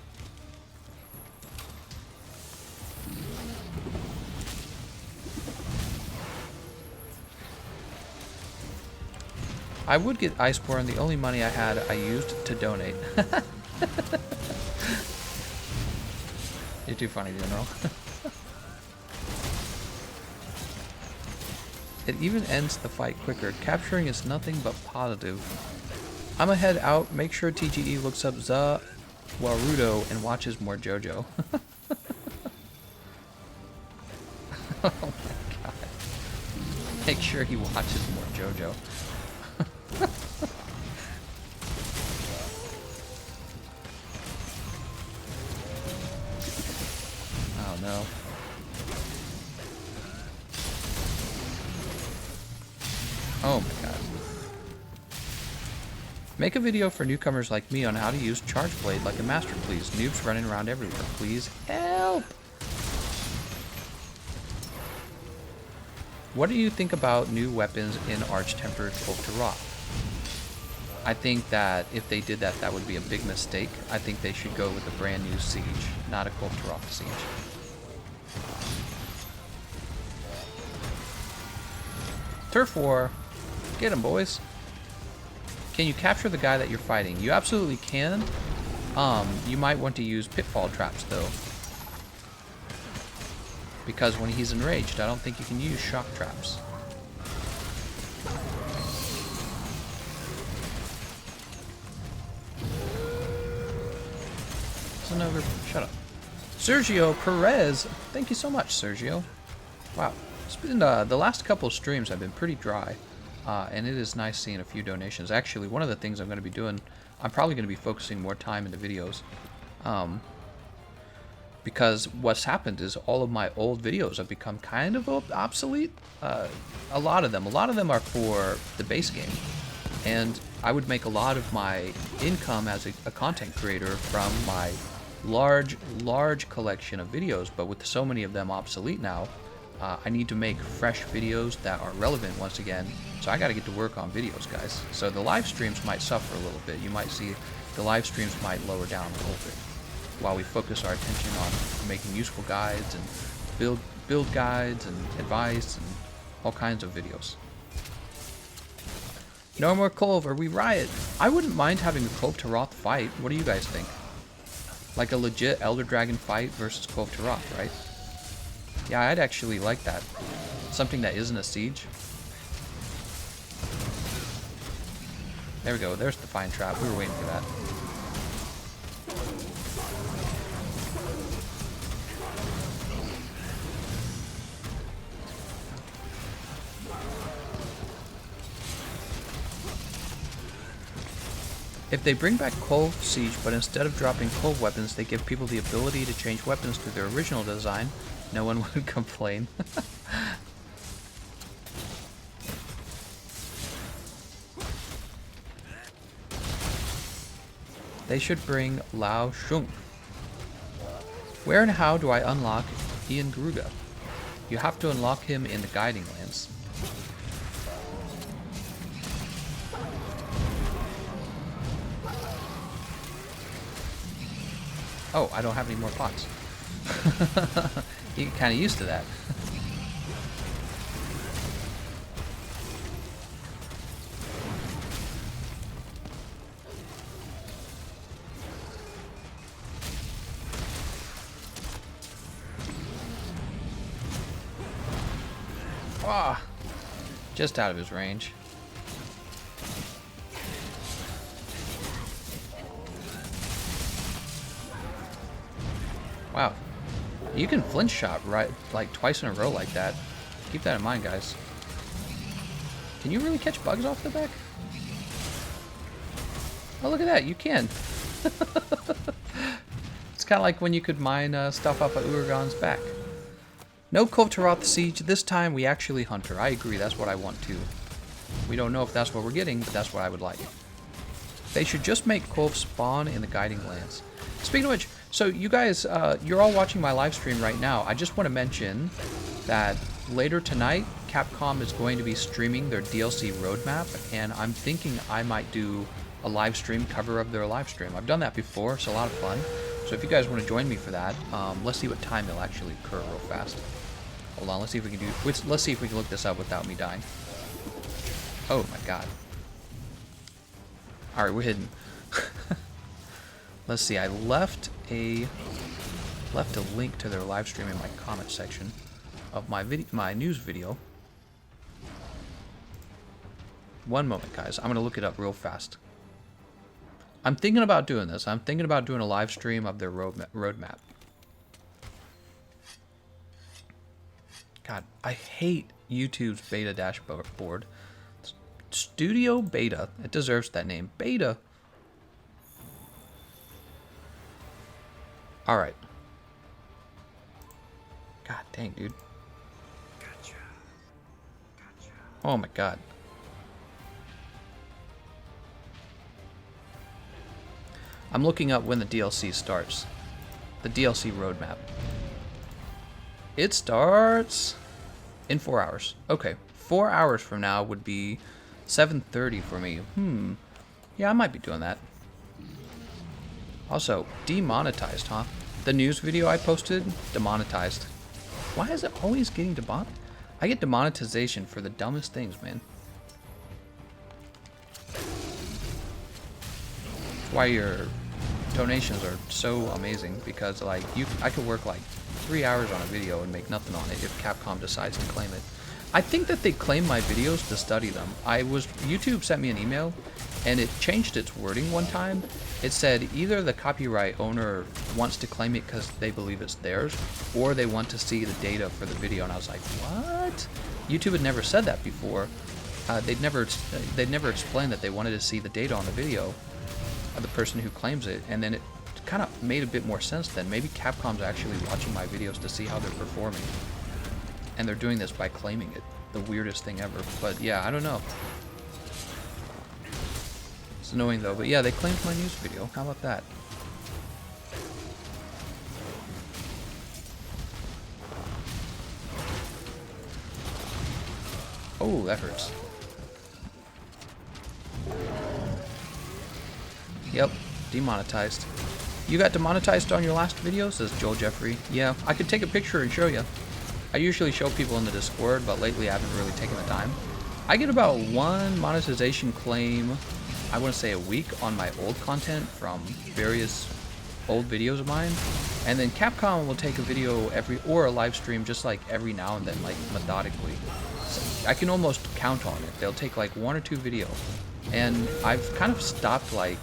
I would get Iceborne. The only money I had, I used to donate. You're too funny, General. It even ends the fight quicker. Capturing is nothing but positive. I'ma head out. Make sure TGE looks up Za Warudo and watches more JoJo. Oh my god. Make sure he watches more JoJo. Oh no. Oh my god. Make a video for newcomers like me on how to use Charge Blade like a master, please. Noobs running around everywhere. Please help! What do you think about new weapons in Arch-Tempered Oak-to-Rock? I think that if they did that, that would be a big mistake. I think they should go with a brand new Siege, not a Oak-to-Rock Siege. Turf War. Get him, boys. Can you capture the guy that you're fighting? You absolutely can. You might want to use pitfall traps, though. Because when he's enraged, I don't think you can use shock traps. Over. Shut up. Sergio Perez. Thank you so much, Sergio. Wow. It's been, the last couple of streams have been pretty dry. And it is nice seeing a few donations. Actually, one of the things I'm going to be doing, I'm probably going to be focusing more time into videos. Because what's happened is all of my old videos have become kind of obsolete. A lot of them are for the base game, and I would make a lot of my income as a content creator from my large collection of videos. But with so many of them obsolete now, I need to make fresh videos that are relevant once again. So I got to get to work on videos, guys. So the live streams might suffer a little bit. You might see the live streams might lower down a little bit, while we focus our attention on making useful guides and build guides and advice and all kinds of videos. No more Culve, we riot. I wouldn't mind having a Culve to Roth fight. What do you guys think? Like a legit Elder Dragon fight versus Culve to Roth, right? Yeah, I'd actually like that. Something that isn't a siege. There we go, there's the Fine Trap. We were waiting for that. If they bring back Culve Siege, but instead of dropping Culve weapons, they give people the ability to change weapons to their original design, no one would complain. They should bring Lao Shung. Where and how do I unlock Ian Gruga? You have to unlock him in the Guiding Lands. Oh, I don't have any more pots. You get kind of used to that. Ah, just out of his range. Wow, you can flinch shot right like twice in a row like that. Keep that in mind, guys. Can you really catch bugs off the back? Oh, look at that, you can. It's kind of like when you could mine stuff off of Uragan's back. No Culve to Roth Siege. This time we actually hunt her. I agree, that's what I want too. We don't know if that's what we're getting, but that's what I would like. They should just make Culve spawn in the Guiding Lands. Speaking of which, so you guys, you're all watching my live stream right now. I just want to mention that later tonight, Capcom is going to be streaming their DLC roadmap, and I'm thinking I might do a live stream cover of their live stream. I've done that before, it's a lot of fun. So if you guys want to join me for that, let's see what time it'll actually occur real fast. Hold on, let's see if we can let's see if we can look this up without me dying. Oh my god. Alright, we're hidden. Let's see, I left a link to their live stream in my comment section of my news video. One moment, guys. I'm gonna look it up real fast. I'm thinking about doing this. I'm thinking about doing a live stream of their roadmap. God, I hate YouTube's beta dashboard. Studio Beta. It deserves that name. Beta. Alright. God dang, dude. Gotcha. Oh my god. I'm looking up when the DLC starts. The DLC roadmap. It starts in 4 hours. Okay, 4 hours from now would be 7:30 for me. Yeah, I might be doing that. Also, demonetized, huh? The news video I posted, demonetized. Why is it always getting demonetized? I get demonetization for the dumbest things, man. That's why your donations are so amazing, because like I could work like 3 hours on a video and make nothing on it if Capcom decides to claim it. I think that they claim my videos to study them. YouTube sent me an email and it changed its wording one time. It said either the copyright owner wants to claim it because they believe it's theirs, or they want to see the data for the video. And I was like, what? YouTube had never said that before. They'd never explained that they wanted to see the data on the video of the person who claims it, and then it kind of made a bit more sense then. Maybe Capcom's actually watching my videos to see how they're performing. And they're doing this by claiming it. The weirdest thing ever. But yeah, I don't know. It's annoying though. But yeah, they claimed my news video. How about that? Oh, that hurts. Yep, demonetized. You got demonetized on your last video, says Joel Jeffrey. Yeah, I could take a picture and show you. I usually show people in the Discord, but lately I haven't really taken the time. I get about one monetization claim, I want to say a week, on my old content from various old videos of mine. And then Capcom will take a video or a live stream just like every now and then, like methodically. So I can almost count on it. They'll take like 1 or 2 video. And I've kind of stopped like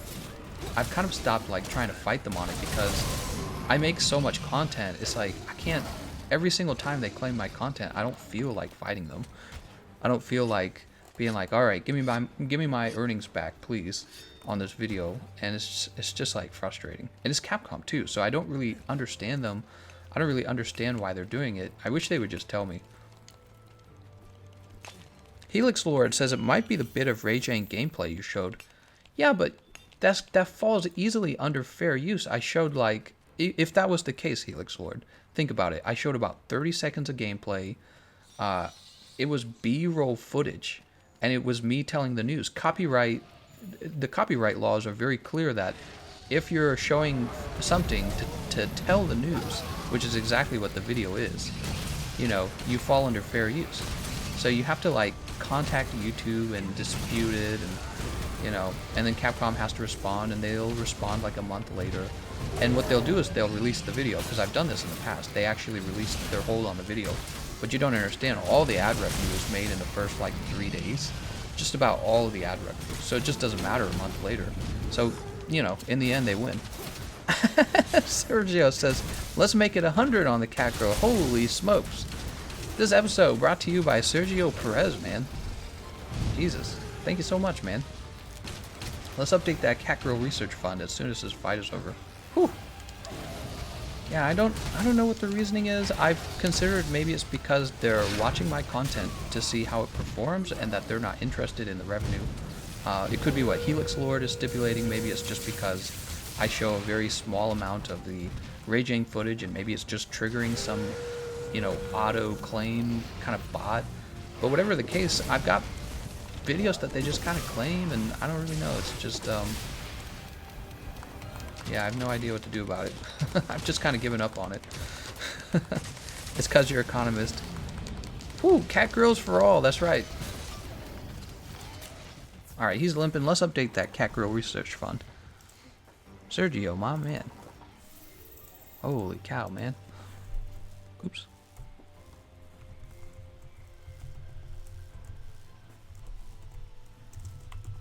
trying to fight them on it because I make so much content. It's like I can't, every single time they claim my content, I don't feel like fighting them. I don't feel like being like, all right, give me my earnings back, please, on this video. And it's just like frustrating. And it's Capcom too, so I don't really understand them. I don't really understand why they're doing it. I wish they would just tell me. Helix Lord says it might be the bit of Rajang gameplay you showed. Yeah, but that falls easily under fair use. I showed like, if that was the case, Helix Lord, think about it. I showed about 30 seconds of gameplay. It was B-roll footage, and it was me telling the news. The copyright laws are very clear that if you're showing something to tell the news, which is exactly what the video is, you know, you fall under fair use. So you have to like contact YouTube and dispute it, and you know, and then Capcom has to respond, and they'll respond like a month later. And what they'll do is they'll release the video, because I've done this in the past. They actually released their hold on the video. But you don't understand, all the ad revenue is made in the first like 3 days. Just about all of the ad revenue. So it just doesn't matter a month later. So, you know, in the end they win. Sergio says, let's make it 100 on the cat girl. Holy smokes. This episode brought to you by Sergio Perez, man. Jesus. Thank you so much, man. Let's update that cat girl research fund as soon as this fight is over. Whew. Yeah, I don't know what the reasoning is. I've considered maybe it's because they're watching my content to see how it performs and that they're not interested in the revenue. It could be what Helix Lord is stipulating. Maybe it's just because I show a very small amount of the Raging footage, and maybe it's just triggering some, you know, auto claim kind of bot. But whatever the case, I've got videos that they just kind of claim, and I don't really know. It's just yeah, I have no idea what to do about it. I've just kind of given up on it. It's because you're economist. Whew, cat girls for all, that's right. Alright, he's limping. Let's update that cat girl research fund. Sergio, my man. Holy cow, man. Oops.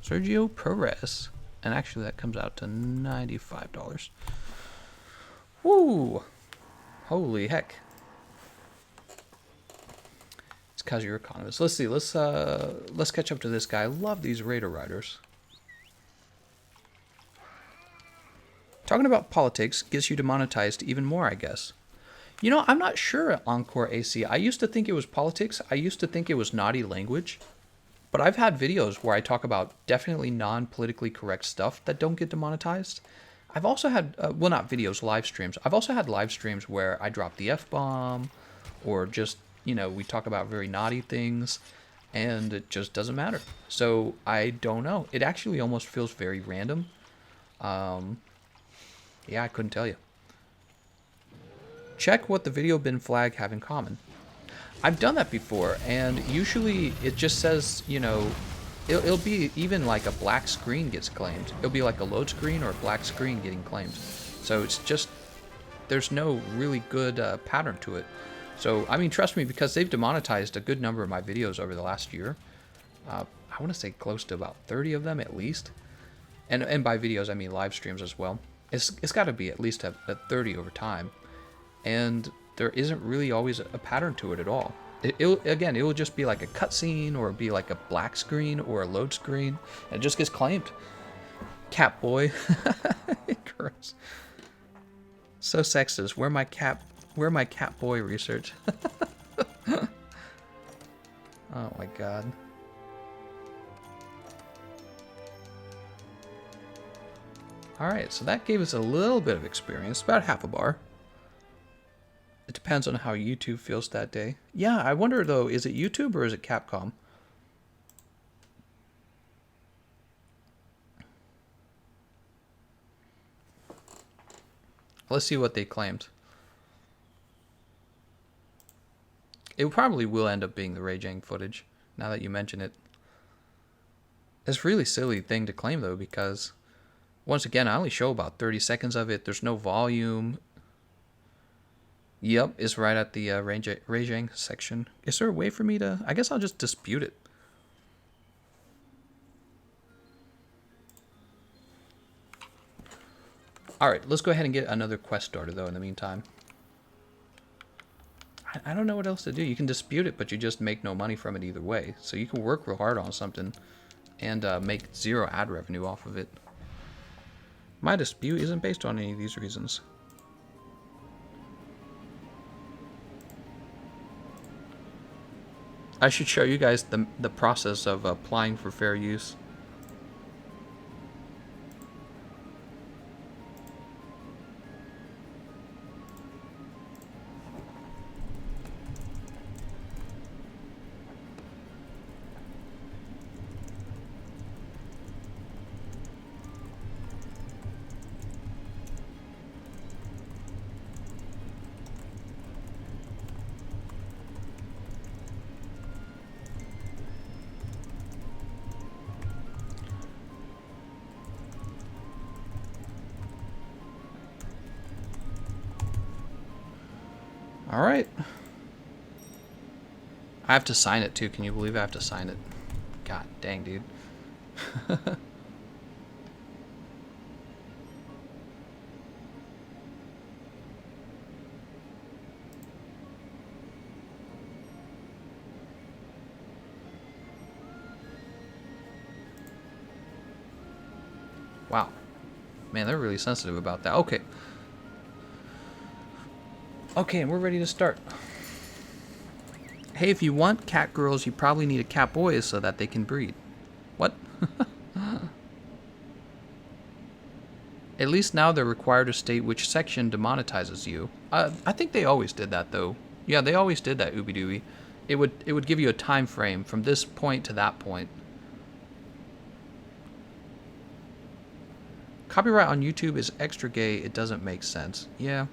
Sergio Perez. And actually that comes out to $95. Woo! Holy heck. It's cause you're economist. Let's see, let's catch up to this guy. I love these Raider Riders. Talking about politics gets you demonetized even more, I guess. You know, I'm not sure at Encore AC. I used to think it was politics. I used to think it was naughty language. But I've had videos where I talk about definitely non-politically correct stuff that don't get demonetized. I've also had, well, not videos, live streams. I've also had live streams where I drop the F-bomb, or just, you know, we talk about very naughty things, and it just doesn't matter. So I don't know. It actually almost feels very random. Yeah, I couldn't tell you. Check what the video bin flag have in common. I've done that before, and usually it just says, you know, it'll be even like a black screen gets claimed. It'll be like a load screen or a black screen getting claimed. So it's just, there's no really good pattern to it. So, I mean, trust me, because they've demonetized a good number of my videos over the last year. I want to say close to about 30 of them at least. And by videos, I mean live streams as well. It's got to be at least a 30 over time. And there isn't really always a pattern to it at all. It will just be like a cutscene, or be like a black screen or a load screen, and it just gets claimed. Cat boy. Gross. So sexist. Where my cat boy research? Oh my god. Alright, so that gave us a little bit of experience, about half a bar. It depends on how YouTube feels that day. Yeah, I wonder though, is it YouTube or is it Capcom? Let's see what they claimed. It probably will end up being the Raging footage, now that you mention it. It's a really silly thing to claim though, because once again, I only show about 30 seconds of it. There's no volume. Yep, it's right at the Raging section. Is there a way for me to... I guess I'll just dispute it. Alright, let's go ahead and get another quest started though in the meantime. I don't know what else to do. You can dispute it, but you just make no money from it either way. So you can work real hard on something and make 0 ad revenue off of it. My dispute isn't based on any of these reasons. I should show you guys the process of applying for fair use. All right. I have to sign it too. Can you believe I have to sign it? God dang, dude. Wow. Man, they're really sensitive about that. Okay. Okay, and we're ready to start. Hey, if you want cat girls, you probably need a cat boy so that they can breed. What? At least now they're required to state which section demonetizes you. I think they always did that though. Yeah, they always did that, Ooby Dooby. It would give you a time frame from this point to that point. Copyright on YouTube is extra gay. It doesn't make sense. Yeah.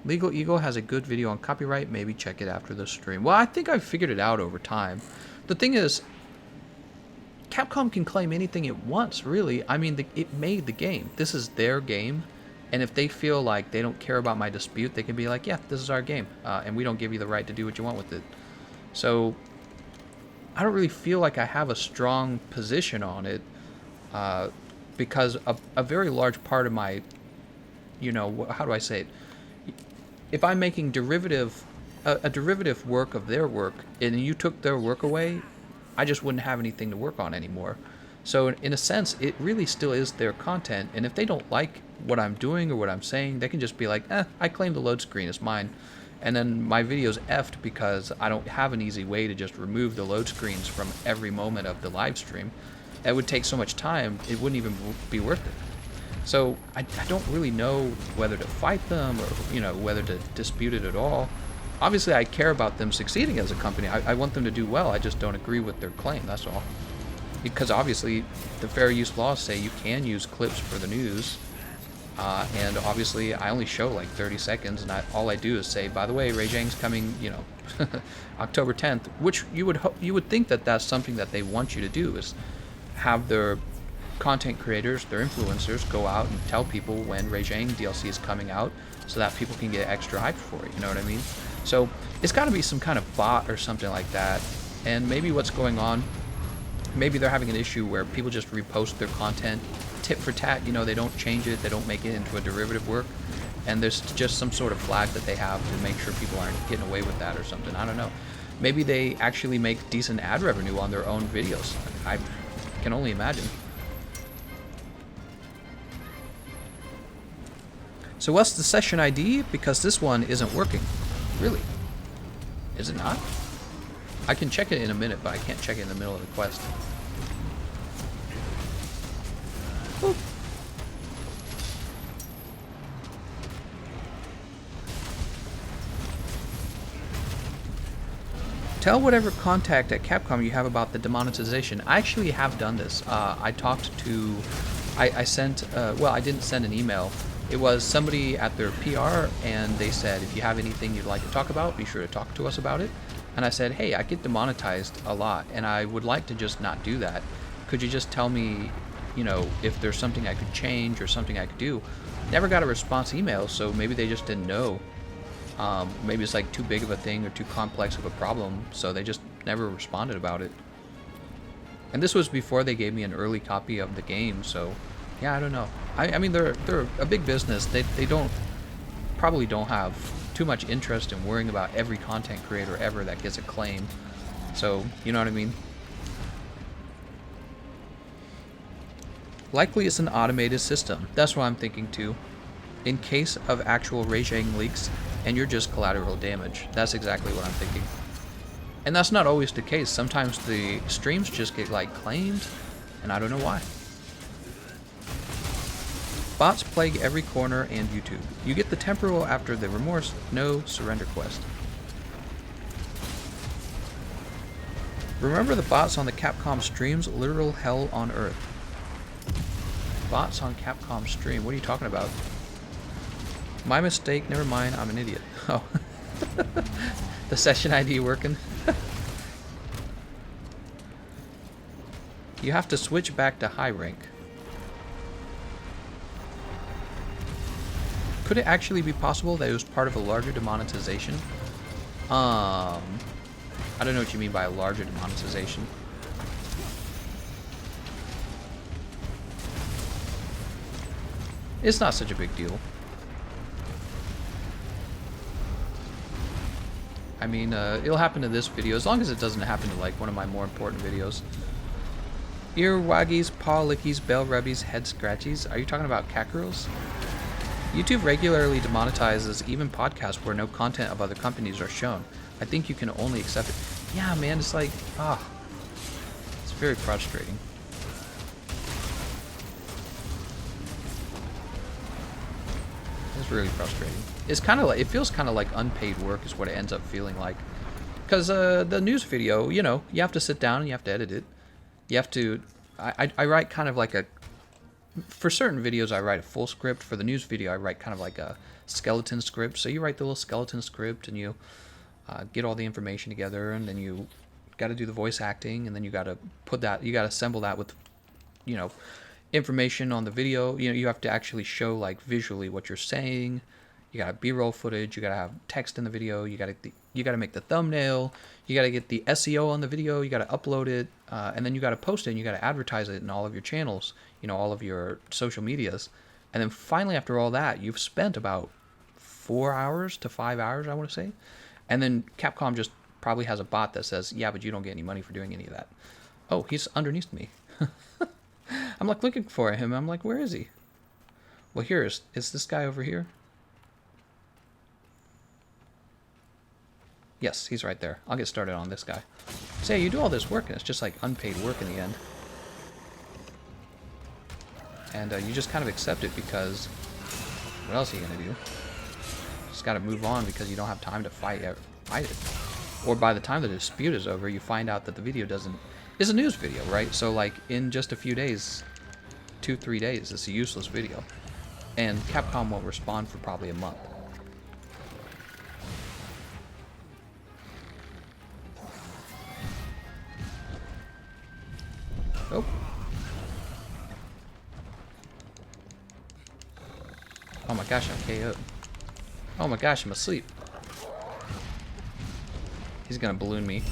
Legal Eagle has a good video on copyright. Maybe check it after the stream. Well, I think I've figured it out over time. The thing is, Capcom can claim anything it wants, really. I mean, it made the game. This is their game. And if they feel like they don't care about my dispute, they can be like, yeah, this is our game. And we don't give you the right to do what you want with it. So, I don't really feel like I have a strong position on it. Because a very large part of my, you know, how do I say it? If I'm making a derivative work of their work, and you took their work away, I just wouldn't have anything to work on anymore. So in a sense, it really still is their content, and if they don't like what I'm doing or what I'm saying, they can just be like, I claim the load screen is mine. And then my video's effed because I don't have an easy way to just remove the load screens from every moment of the live stream. It would take so much time, it wouldn't even be worth it. So I don't really know whether to fight them or, you know, whether to dispute it at all. Obviously, I care about them succeeding as a company. I want them to do well. I just don't agree with their claim, that's all. Because obviously, the fair use laws say you can use clips for the news. And obviously, I only show like 30 seconds, and all I do is say, by the way, Raging's coming, you know, October 10th, which you would think that that's something that they want you to do, is have their content creators, their influencers, go out and tell people when Raging DLC is coming out so that people can get extra hype for it, you know what I mean? So it's got to be some kind of bot or something like that. And maybe what's going on, maybe they're having an issue where people just repost their content tit for tat, you know, they don't change it, they don't make it into a derivative work, and there's just some sort of flag that they have to make sure people aren't getting away with that or something. I don't know. Maybe they actually make decent ad revenue on their own videos. I can only imagine. So what's the session ID? Because this one isn't working. Really? Is it not? I can check it in a minute, but I can't check it in the middle of the quest. Boop. Tell whatever contact at Capcom you have about the demonetization. I actually have done this. I talked to... I sent... well, I didn't send an email. It was somebody at their PR, and they said, if you have anything you'd like to talk about, be sure to talk to us about it. And I said, hey, I get demonetized a lot, and I would like to just not do that. Could you just tell me, you know, if there's something I could change or something I could do? Never got a response email, so maybe they just didn't know. Maybe it's like too big of a thing or too complex of a problem, so they just never responded about it. And this was before they gave me an early copy of the game, so yeah, I don't know. I mean, they're a big business. They probably don't have too much interest in worrying about every content creator ever that gets a claim. So, you know what I mean? Likely it's an automated system. That's what I'm thinking too. In case of actual raging leaks, and you're just collateral damage. That's exactly what I'm thinking. And that's not always the case. Sometimes the streams just get like claimed, and I don't know why. Bots plague every corner and YouTube. You get the temporal after the remorse, no surrender quest. Remember the bots on the Capcom streams? Literal hell on earth. Bots on Capcom stream? What are you talking about? My mistake, never mind, I'm an idiot. Oh. The session ID working? You have to switch back to high rank. Could it actually be possible that it was part of a larger demonetization? I don't know what you mean by a larger demonetization. It's not such a big deal. I mean, it'll happen to this video, as long as it doesn't happen to, like, one of my more important videos. Earwaggies, paw lickies, bell rubbies, head scratchies. Are you talking about cat girls? YouTube regularly demonetizes even podcasts where no content of other companies are shown. I think you can only accept it. Yeah, man, it's like, it's very frustrating. It's really frustrating. It's kind of like, it feels kind of like unpaid work is what it ends up feeling like. Because the news video, you know, you have to sit down and you have to edit it. You have to, I write kind of like a, for certain videos I write a full script. For the news video I write kind of like a skeleton script. So you write the little skeleton script and you get all the information together, and then you got to do the voice acting, and then you got to put that, you got to assemble that with, you know, information on the video. You know, you have to actually show like visually what you're saying. You got B-roll footage. You got to have text in the video. You got to make the thumbnail. You got to get the SEO on the video. You got to upload it, and then you got to post it, and you got to advertise it in all of your channels, you know, all of your social medias. And then finally, after all that, you've spent about 4 hours to 5 hours, I want to say. And then Capcom just probably has a bot that says, yeah, but you don't get any money for doing any of that. Oh, he's underneath me. I'm like looking for him. I'm like, where is he? Well, here is this guy over here? Yes, he's right there. I'll get started on this guy. Say, you do all this work, and it's just like unpaid work in the end. And you just kind of accept it because what else are you gonna do? Just gotta move on because you don't have time to fight it. Or by the time the dispute is over, you find out that the video doesn't... It's a news video, right? So like in just a few days, 2-3 days, it's a useless video. And Capcom won't respond for probably a month. Oh. Oh my gosh, I'm KO'd. Oh my gosh, I'm asleep. He's gonna balloon me.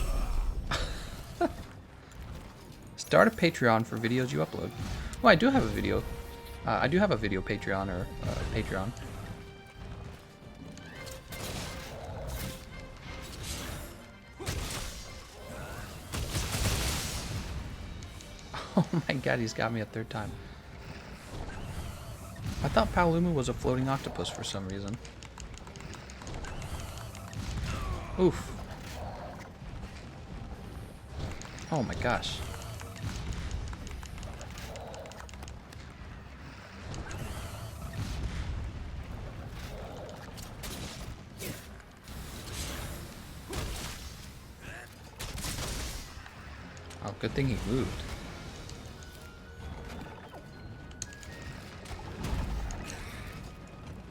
Start a Patreon for videos you upload. Well, I do have a video. I do have a video Patreon or Patreon. Oh my god, he's got me a third time. I thought Paluma was a floating octopus for some reason. Oof. Oh my gosh. Oh, good thing he moved.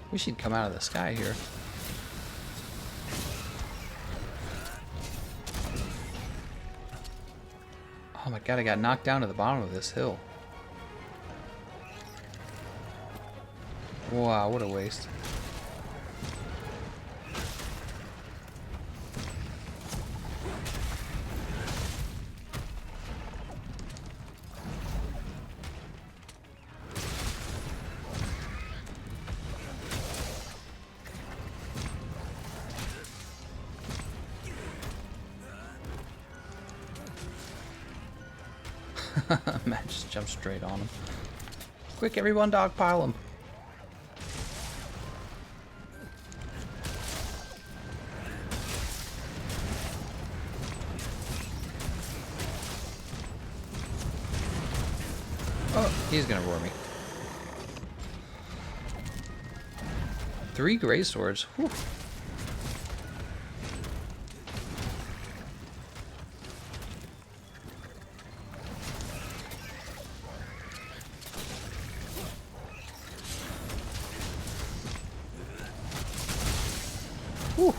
Wish he'd come out of the sky here. Oh my god, I got knocked down to the bottom of this hill. Wow, what a waste. Matt just jumped straight on him. Quick, everyone, dogpile him. Oh, he's gonna roar me. 3 gray swords. Whew. Whew.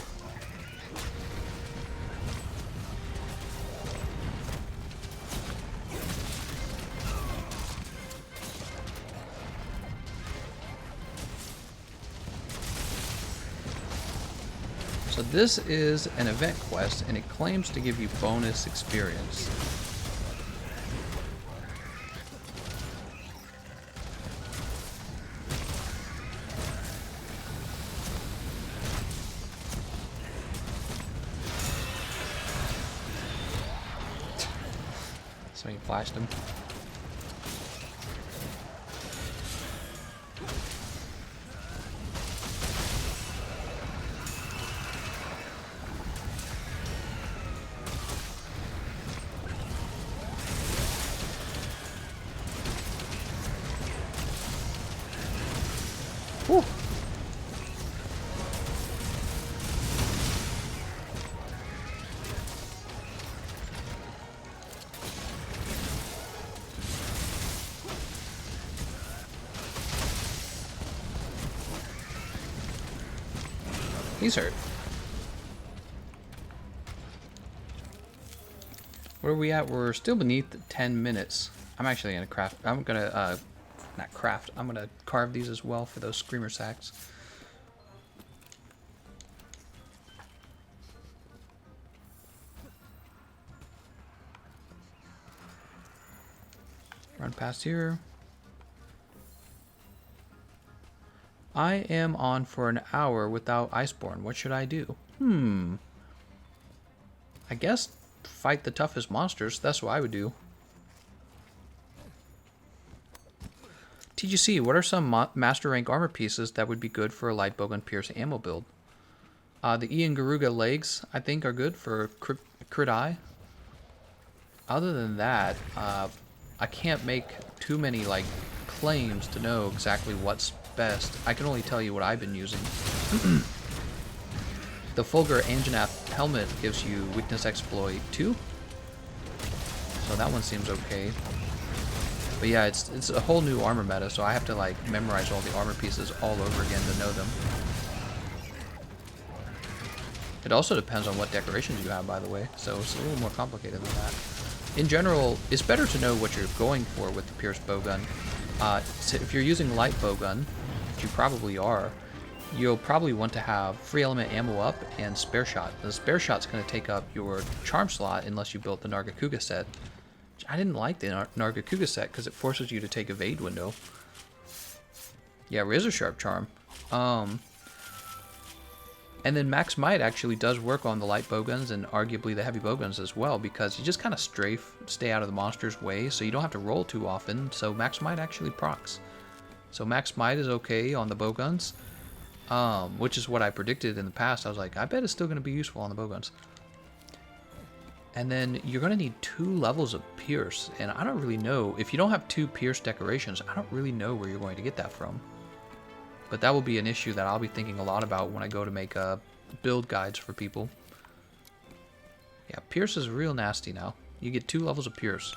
So this is an event quest, and it claims to give you bonus experience. So he flashed him. Whew. He's hurt. Where are we at? We're still beneath the 10 minutes. I'm actually gonna craft. I'm gonna not craft. I'm gonna carve these as well for those screamer sacks. Run past here. I am on for an hour without Iceborne. What should I do? I guess fight the toughest monsters. That's what I would do. TGC, what are some master rank armor pieces that would be good for a light bowgun pierce ammo build? The Ian Garuga legs, I think, are good for crit eye. Other than that, I can't make too many like claims to know exactly what's best. I can only tell you what I've been using. The Fulgur Anjanath helmet gives you weakness exploit 2. So that one seems okay. But yeah, it's a whole new armor meta, so I have to like memorize all the armor pieces all over again to know them. It also depends on what decorations you have, by the way, so it's a little more complicated than that. In general, it's better to know what you're going for with the pierced bowgun. So if you're using light bowgun, which you probably are, you'll probably want to have free element ammo up and spare shot. The spare shot's going to take up your charm slot unless you built the Nargacuga set. I didn't like the Nargacuga set because it forces you to take evade window. Yeah, razor sharp charm. And then max might actually does work on the light bowguns and arguably the heavy bowguns as well, because you just kind of strafe, stay out of the monster's way, so you don't have to roll too often. So max might actually procs. So max might is okay on the bowguns, which is what I predicted in the past. I was like, I bet it's still going to be useful on the bowguns. And then you're going to need 2 levels of Pierce. And I don't really know. If you don't have 2 Pierce decorations, I don't really know where you're going to get that from. But that will be an issue that I'll be thinking a lot about when I go to make build guides for people. Yeah, Pierce is real nasty now. You get 2 levels of Pierce.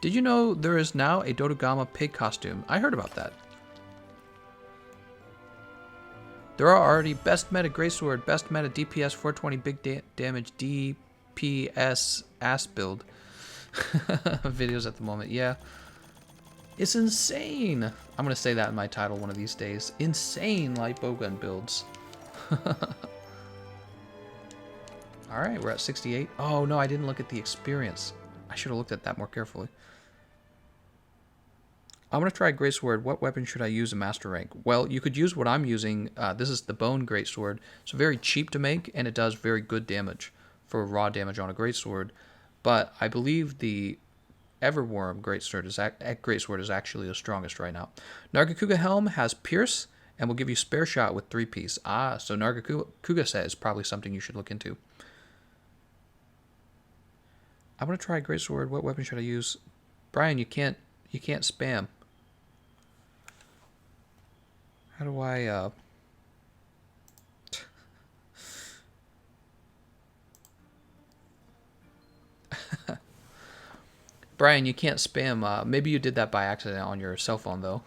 Did you know there is now a Dodogama pig costume? I heard about that. There are already best meta greatsword, best meta DPS 420 big damage DPS ass build videos at the moment. Yeah, it's insane. I'm gonna say that in my title one of these days. Insane light bowgun builds. All right, we're at 68. Oh no, I didn't look at the experience. I should have looked at that more carefully. I'm going to try Greatsword. What weapon should I use in Master Rank? Well, you could use what I'm using. This is the Bone Greatsword. It's very cheap to make, and it does very good damage for raw damage on a Greatsword. But I believe the Everworm Greatsword is actually the strongest right now. Nargacuga Helm has Pierce, and will give you Spare Shot with 3-piece. Ah, so Nargacuga set is probably something you should look into. I'm going to try Greatsword. What weapon should I use? Brian, you can't spam. How do I, Brian, you can't spam. Maybe you did that by accident on your cell phone, though.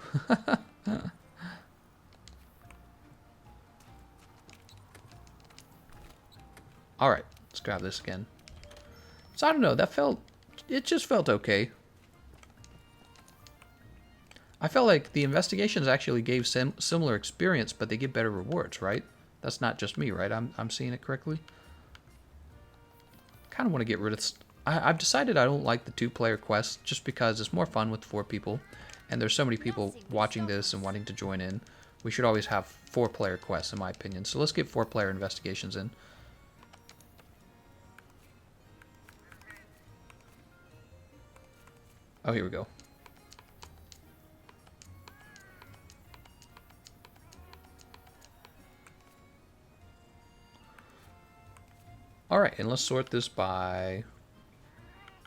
Alright, let's grab this again. So, I don't know, it just felt okay. I felt like the investigations actually gave similar experience, but they give better rewards, right? That's not just me, right? I'm seeing it correctly. Kind of want to get rid of... I've decided I don't like the 2-player quests just because it's more fun with 4 people. And there's so many people watching this and wanting to join in. We should always have 4-player quests, in my opinion. So let's get 4-player investigations in. Oh, here we go. Alright, and let's sort this by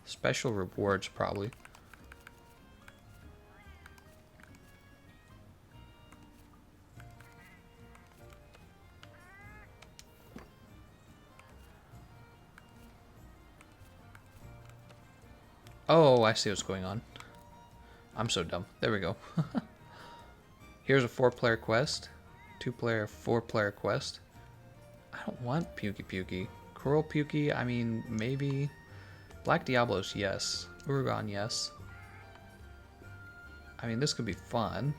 special rewards, probably. Oh, I see what's going on. I'm so dumb. There we go. Here's a 4-player quest. 2-player, 4-player quest. I don't want Pukey. Coral Pukey, I mean, maybe. Black Diablos, yes. Urugon, yes. I mean, this could be fun.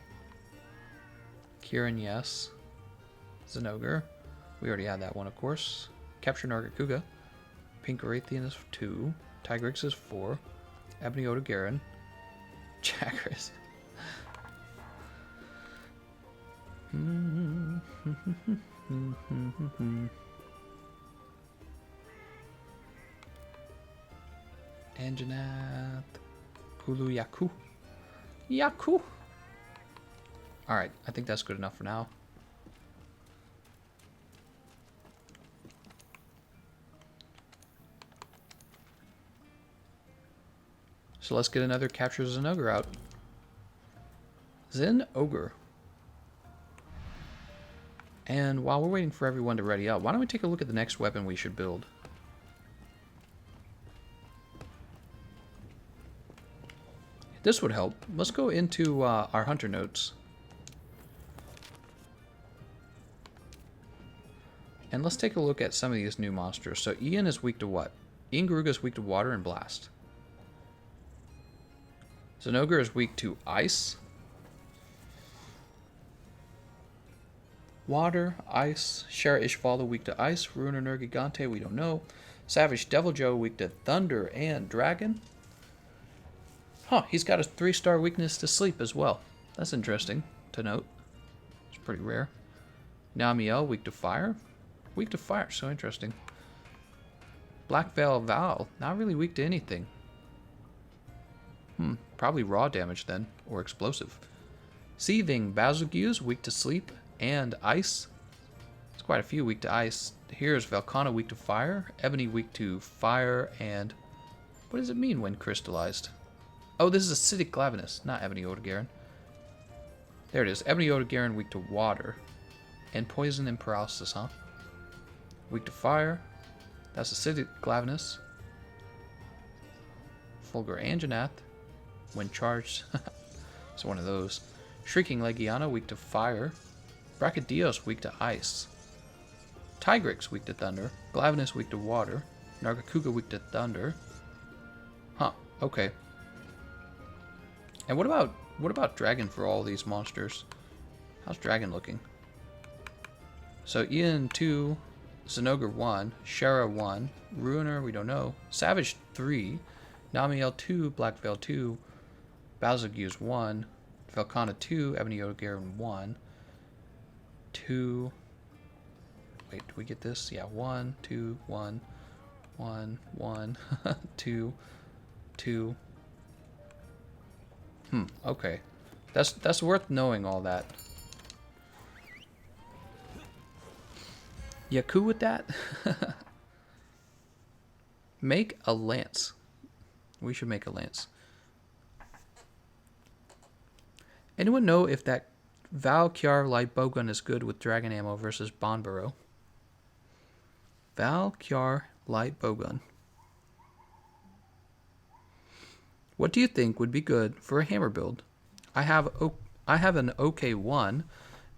Kieran, yes. Zenogre. We already had that one, of course. Capture Nargacuga. Pink Rathian is 2. Tigrix is 4. Ebony Odogaron. Chakras. Anjanath. Hulu Yaku. Yaku! Alright, I think that's good enough for now. So let's get another Capture Zenogre out. Zenogre. And while we're waiting for everyone to ready up, why don't we take a look at the next weapon we should build? This would help. Let's go into our hunter notes. And let's take a look at some of these new monsters. So Ian is weak to what? Ian Garuga is weak to water and blast. Zenogre is weak to ice. Water, ice. Shara Ishvala weak to ice. Ruiner Nergigante, we don't know. Savage Devil Joe weak to thunder and dragon. Huh, he's got a 3-star weakness to sleep as well. That's interesting to note. It's pretty rare. Namiel, weak to fire. Weak to fire, so interesting. Black Veil Val, not really weak to anything. Probably raw damage then, or explosive. Seething, Basilgeuse, weak to sleep, and ice. It's quite a few weak to ice. Here's Velcana, weak to fire. Ebony, weak to fire, and... what does it mean when crystallized? Oh, this is acidic Glavenus, not Ebony Odogaron. There it is. Ebony Odogaron, weak to water. And poison and paralysis, huh? Weak to fire. That's acidic Glavenus. Fulgur Anjanath, when charged. It's one of those. Shrieking Legiana, weak to fire. Brachydios, weak to ice. Tigrix, weak to thunder. Glavenus, weak to water. Nargacuga, weak to thunder. Huh, okay. And what about Dragon for all these monsters? How's Dragon looking? So Ian 2, Zenogre 1, Shara 1, Ruiner, we don't know. Savage 3, Namiel 2, Black Veil 2, Basilgeuse 1, Velcana 2, Ebony Odogaron 1, 2. Wait, do we get this? Yeah, 1, 2, 1, 1, 1, 2, 2. Okay. That's worth knowing all that. You cool with that? Make a lance. We should make a lance. Anyone know if that Valkyar light bowgun is good with dragon ammo versus Bonbaro? Valkyar light bowgun. What do you think would be good for a hammer build? I have an OK1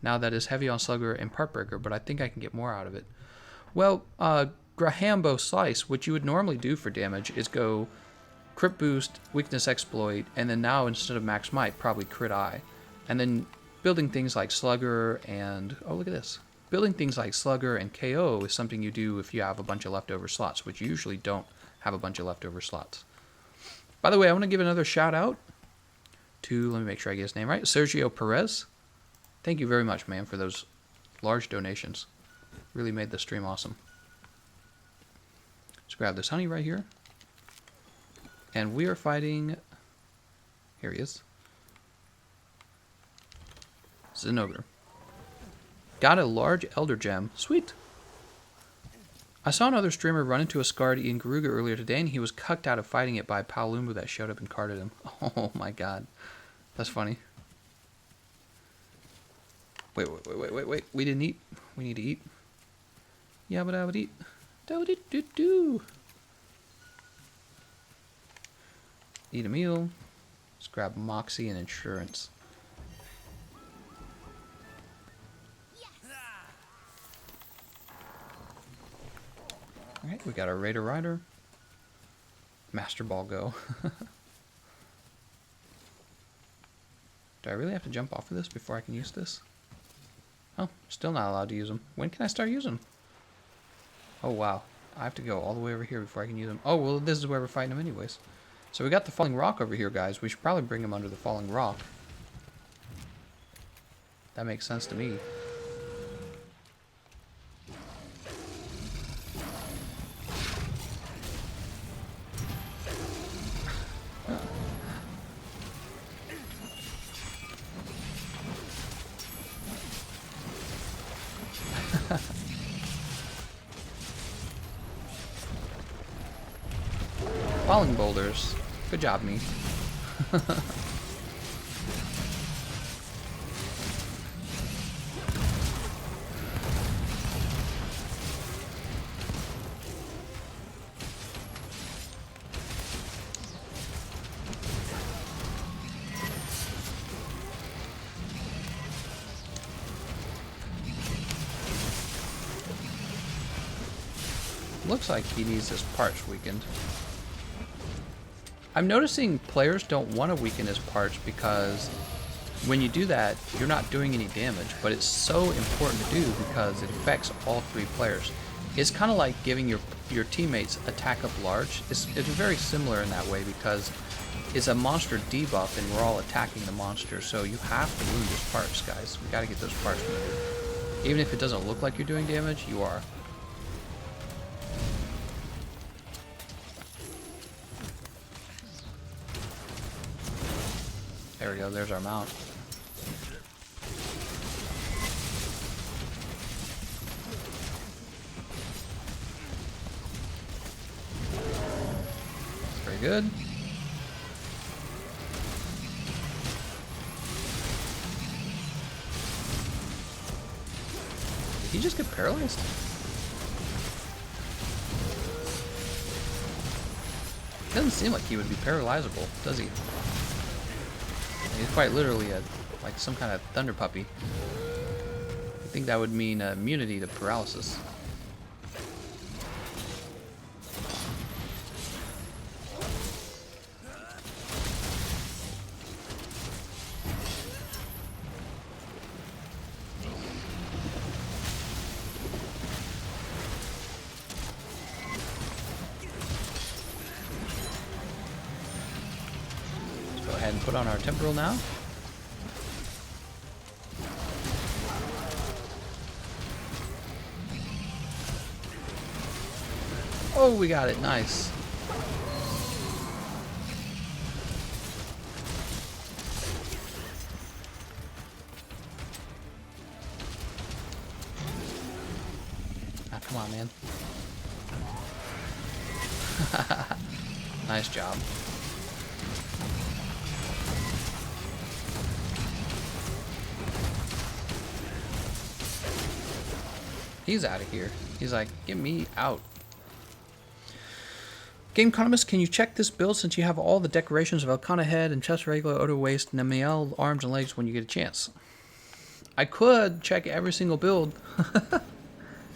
now that is heavy on slugger and partbreaker, but I think I can get more out of it. Well, Grahambo Slice, what you would normally do for damage is go crit boost, weakness exploit, and then now instead of max might, probably crit eye. And then building things like slugger and, oh look at this. Building things like slugger and KO is something you do if you have a bunch of leftover slots, which you usually don't have a bunch of leftover slots. By the way, I want to give another shout out to, let me make sure I get his name right, Sergio Perez. Thank you very much, man, for those large donations. Really made the stream awesome. Let's grab this honey right here. And we are fighting, here he is, Zenogre. Got a large Elder Gem. Sweet. I saw another streamer run into a scarred Ian Garuga earlier today, and he was cucked out of fighting it by Palumbu that showed up and carded him. Oh my god. That's funny. Wait. We didn't eat. We need to eat. Yabba dabba eat. Dabba doo doo. Eat a meal. Let's grab Moxie and insurance. Alright, we got our Raider Rider. Master Ball go. Do I really have to jump off of this before I can use this? Oh, still not allowed to use them. When can I start using them? Oh wow, I have to go all the way over here before I can use them. Oh, well this is where we're fighting them anyways. So we got the Falling Rock over here, guys. We should probably bring him under the Falling Rock. That makes sense to me. Falling boulders. Good job, me. Looks like he needs his parts weakened. I'm noticing players don't want to weaken his parts because when you do that, you're not doing any damage, but it's so important to do because it affects all three players. It's kind of like giving your teammates attack up large. It's very similar in that way because it's a monster debuff and we're all attacking the monster, so you have to wound his parts, guys. We gotta get those parts wounded. Even if it doesn't look like you're doing damage, you are. There we go, there's our mount. Very good. Did he just get paralyzed? Doesn't seem like he would be paralyzable, does he? He's quite literally like some kind of thunder puppy. I think that would mean immunity to paralysis. Let's go ahead and put on our temporal now. Oh, we got it. Nice. Ah, come on, man. Nice job. He's out of here. He's like, get me out. Gameconomist, can you check this build since you have all the decorations of Elkanah head and chest regular, Odo waist, and Nemiel arms and legs when you get a chance? I could check every single build.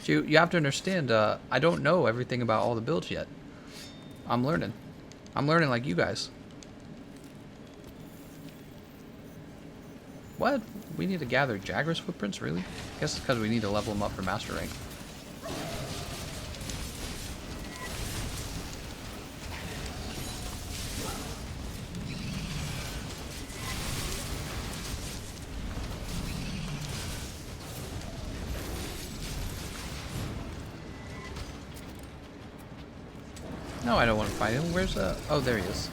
You have to understand, I don't know everything about all the builds yet. I'm learning. I'm learning like you guys. What? We need to gather Jagras footprints, really? I guess it's because we need to level them up for master rank. No, I don't want to fight him. Where's the... Oh, there he is.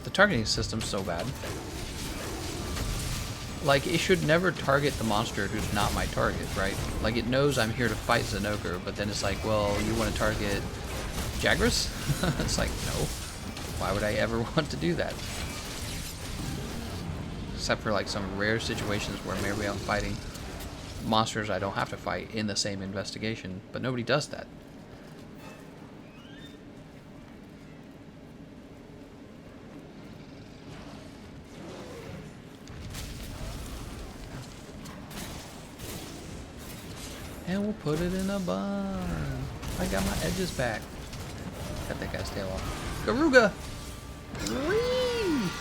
The targeting system's so bad. Like, it should never target the monster who's not my target, right? Like, it knows I'm here to fight Zinogre, but then it's like, well, you want to target Jagras? It's like, no. Why would I ever want to do that? Except for, like, some rare situations where maybe I'm fighting monsters I don't have to fight in the same investigation, but nobody does that. And we'll put it in a bun. I got my edges back. Cut that guy's tail off. Garuga! Whee!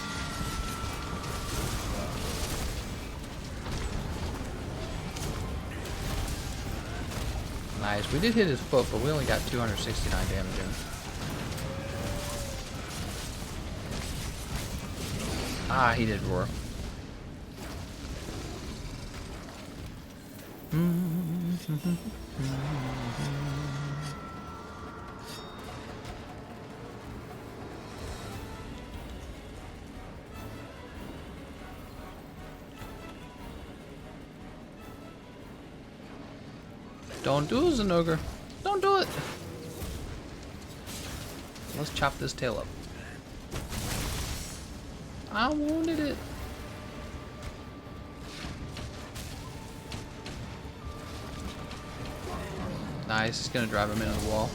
Nice. We did hit his foot, but we only got 269 damage in. Ah, he did roar. Don't do it, Zinogre. Don't do it. Let's chop this tail up. I wanted it. Nice, it's gonna drive him into the wall.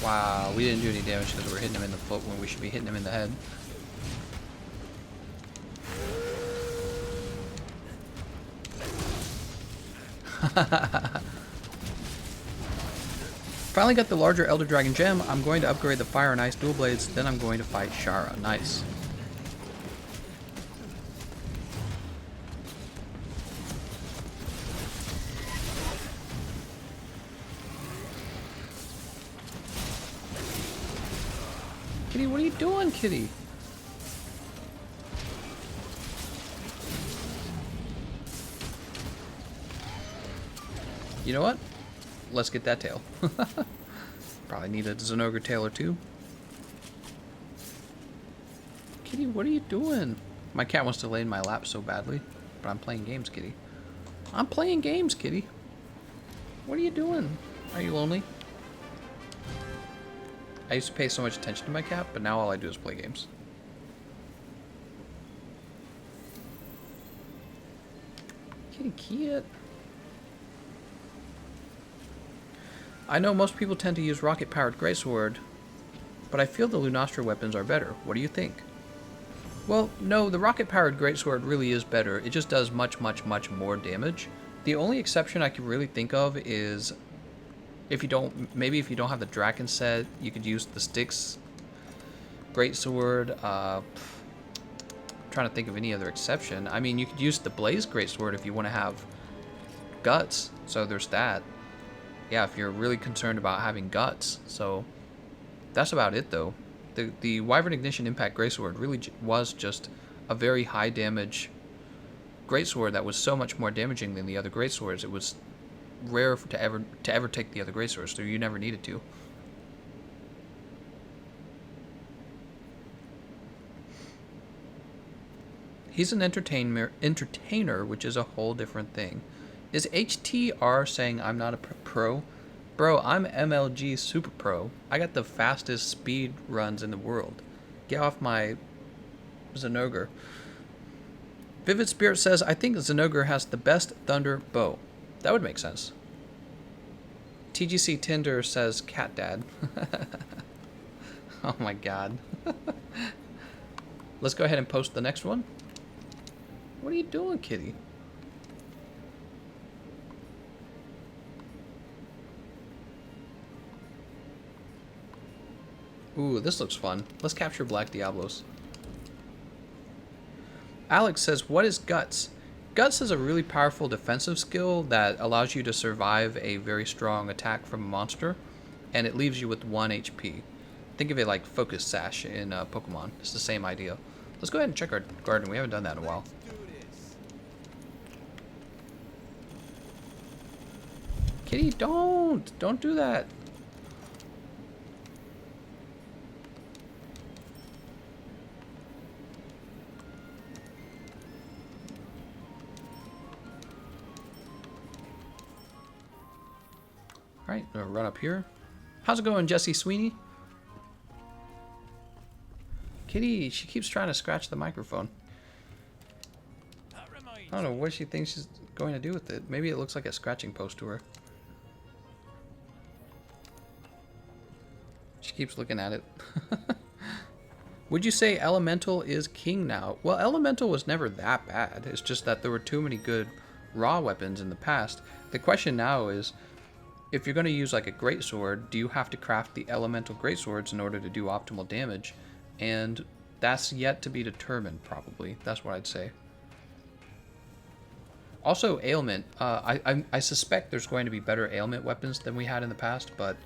Wow, we didn't do any damage because we're hitting him in the foot when we should be hitting him in the head. Finally got the larger Elder Dragon gem. I'm going to upgrade the Fire and Ice dual blades, then I'm going to fight Shara. Nice. Kitty, what are you doing, Kitty? You know what? Let's get that tail. Probably need a Zinogre tail or two. Kitty, what are you doing? My cat wants to lay in my lap so badly. But I'm playing games, Kitty. I'm playing games, Kitty. What are you doing? Are you lonely? I used to pay so much attention to my cat, but now all I do is play games. Kitty, kid. I know most people tend to use rocket-powered greatsword, but I feel the Lunastra weapons are better. What do you think? Well, no, the rocket-powered greatsword really is better. It just does much, much, much more damage. The only exception I can really think of is if you don't, maybe if you don't have the Draken set, you could use the Styx greatsword. Trying to think of any other exception. I mean, you could use the Blaze greatsword if you want to have guts. So there's that. Yeah, if you're really concerned about having guts. So that's about it, though. The Wyvern Ignition Impact Greatsword really was just a very high damage greatsword that was so much more damaging than the other greatswords. It was rare to ever take the other greatswords, so you never needed to. He's an entertainer, which is a whole different thing. Is HTR saying I'm not a pro? Bro, I'm MLG Super Pro. I got the fastest speed runs in the world. Get off my Zinogre. Vivid Spirit says, I think Zinogre has the best thunder bow. That would make sense. TGC Tinder says, Cat Dad. Oh my god. Let's go ahead and post the next one. What are you doing, kitty? Ooh, this looks fun. Let's capture Black Diablos. Alex says, what is Guts? Guts is a really powerful defensive skill that allows you to survive a very strong attack from a monster, and it leaves you with 1 HP. Think of it like Focus Sash in Pokemon. It's the same idea. Let's go ahead and check our garden. We haven't done that in a while. Kitty, don't do that. All right, I'm gonna run up here. How's it going, Jesse Sweeney? Kitty, she keeps trying to scratch the microphone. I don't know what she thinks she's going to do with it. Maybe it looks like a scratching post to her. She keeps looking at it. Would you say Elemental is king now? Well, Elemental was never that bad. It's just that there were too many good raw weapons in the past. The question now is, if you're going to use like a greatsword, do you have to craft the elemental greatswords in order to do optimal damage? And that's yet to be determined, probably. That's what I'd say. Also, ailment. I suspect there's going to be better ailment weapons than we had in the past, but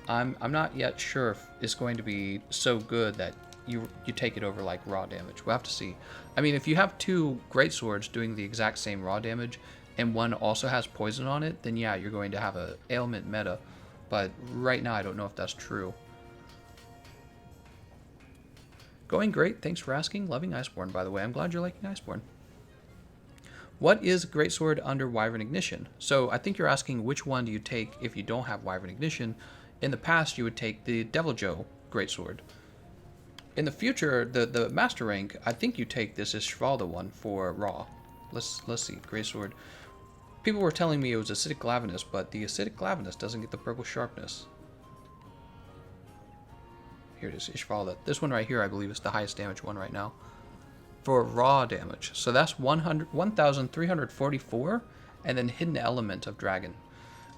I'm not yet sure if it's going to be so good that you take it over like raw damage. We'll have to see. I mean, if you have 2 greatswords doing the exact same raw damage, and one also has poison on it, then yeah, you're going to have a ailment meta. But right now, I don't know if that's true. Going great. Thanks for asking. Loving Iceborne, by the way. I'm glad you're liking Iceborne. What is greatsword under Wyvern Ignition? So I think you're asking which one do you take if you don't have Wyvern Ignition. In the past, you would take the Devil Joe greatsword. In the future, the master rank, I think you take this Ishvalda one for raw. Let's see. Greatsword. People were telling me it was acidic glavinus, but the acidic glavinus doesn't get the purple sharpness. Here it is, Ishvalda. This one right here, I believe, is the highest damage one right now. For raw damage. So that's 1,344, and then Hidden Element of Dragon.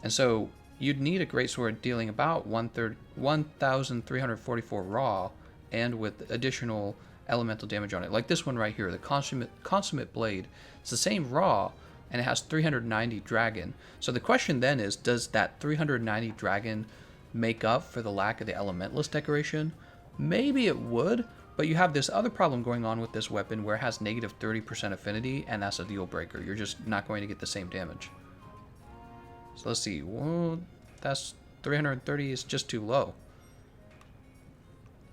And so you'd need a greatsword dealing about 1,344 raw, and with additional elemental damage on it. Like this one right here, the Consummate Blade. It's the same raw, and it has 390 dragon. So the question then is, does that 390 dragon make up for the lack of the elementalist decoration? Maybe it would, but you have this other problem going on with this weapon where it has negative 30% affinity, and that's a deal breaker. You're just not going to get the same damage. So let's see. Whoa, that's 330 is just too low.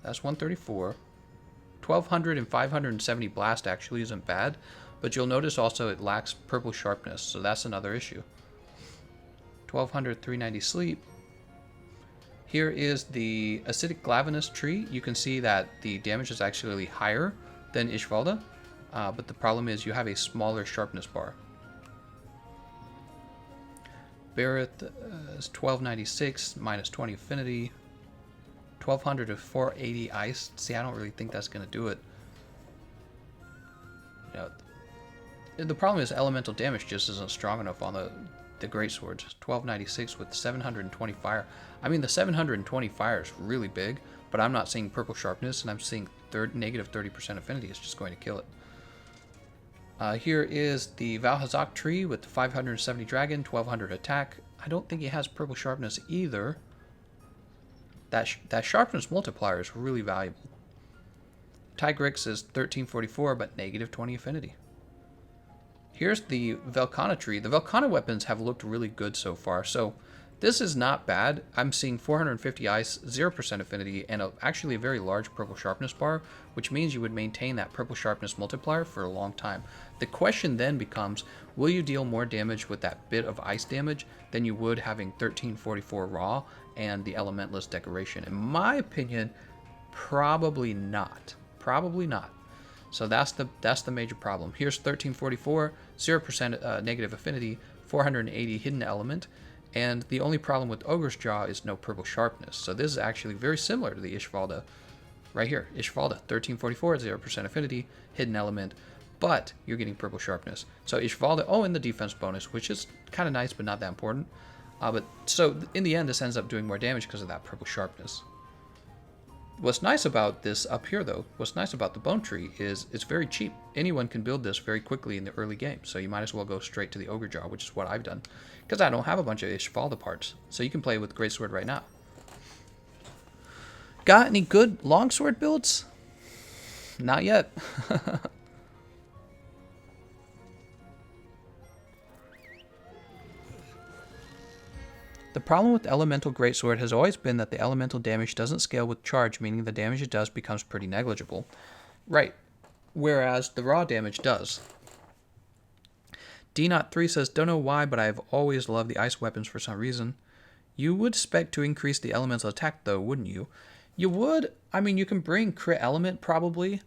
That's 134. 1200 and 570 blast actually isn't bad, but you'll notice also it lacks purple sharpness, so that's another issue. 1200, 390 sleep. Here is the acidic glavinus tree. You can see that the damage is actually higher than Ishvalda, but the problem is you have a smaller sharpness bar. Barrett is 1296, minus 20 affinity. 1200 to 480 ice. See, I don't really think that's going to do it. You know, the problem is elemental damage just isn't strong enough on the greatswords. 1296 with 720 fire. I mean, the 720 fire is really big, but I'm not seeing purple sharpness, and I'm seeing negative 30% affinity. It's just going to kill it. Here is the Valhazak tree with the 570 dragon, 1200 attack. I don't think it has purple sharpness either. That sharpness multiplier is really valuable. Tigrix is 1344, but negative 20 affinity. Here's the Velkhana tree. The Velkhana weapons have looked really good so far, so this is not bad. I'm seeing 450 ice, 0% affinity, and actually a very large purple sharpness bar, which means you would maintain that purple sharpness multiplier for a long time. The question then becomes, will you deal more damage with that bit of ice damage than you would having 1344 raw and the elementalist decoration? In my opinion, probably not. Probably not. So that's the major problem. Here's 1344, 0% negative affinity, 480 hidden element, and the only problem with Ogre's Jaw is no purple sharpness. So this is actually very similar to the Ishvalda right here. Ishvalda, 1344, 0% affinity, hidden element, but you're getting purple sharpness. So Ishvalda, oh, and the defense bonus, which is kind of nice, but not that important. But so in the end, this ends up doing more damage because of that purple sharpness. What's nice about this up here, though, what's nice about the bone tree is it's very cheap. Anyone can build this very quickly in the early game, so you might as well go straight to the Ogre Jaw, which is what I've done, because I don't have a bunch of Ishvalda parts, so you can play with Greatsword right now. Got any good longsword builds? Not yet. The problem with Elemental Greatsword has always been that the elemental damage doesn't scale with charge, meaning the damage it does becomes pretty negligible. Right, whereas the raw damage does. D03 says, don't know why, but I've always loved the ice weapons for some reason. You would expect to increase the elemental attack though, wouldn't you? You would. I mean, you can bring crit element probably,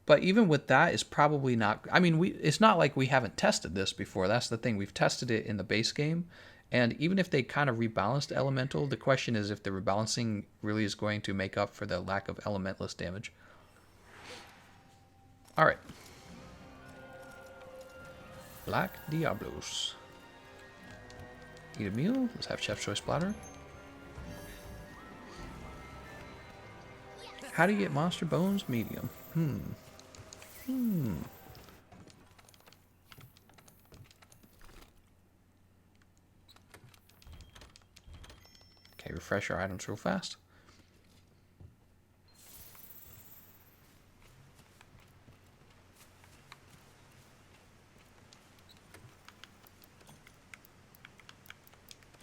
but even with that, it's probably not. I mean, it's not like we haven't tested this before. That's the thing. We've tested it in the base game. And even if they kind of rebalanced elemental, the question is if the rebalancing really is going to make up for the lack of elementalist damage. Alright. Black Diablos. Eat a meal. Let's have Chef's Choice Platter. How do you get monster bones? Medium. Okay, refresh our items real fast.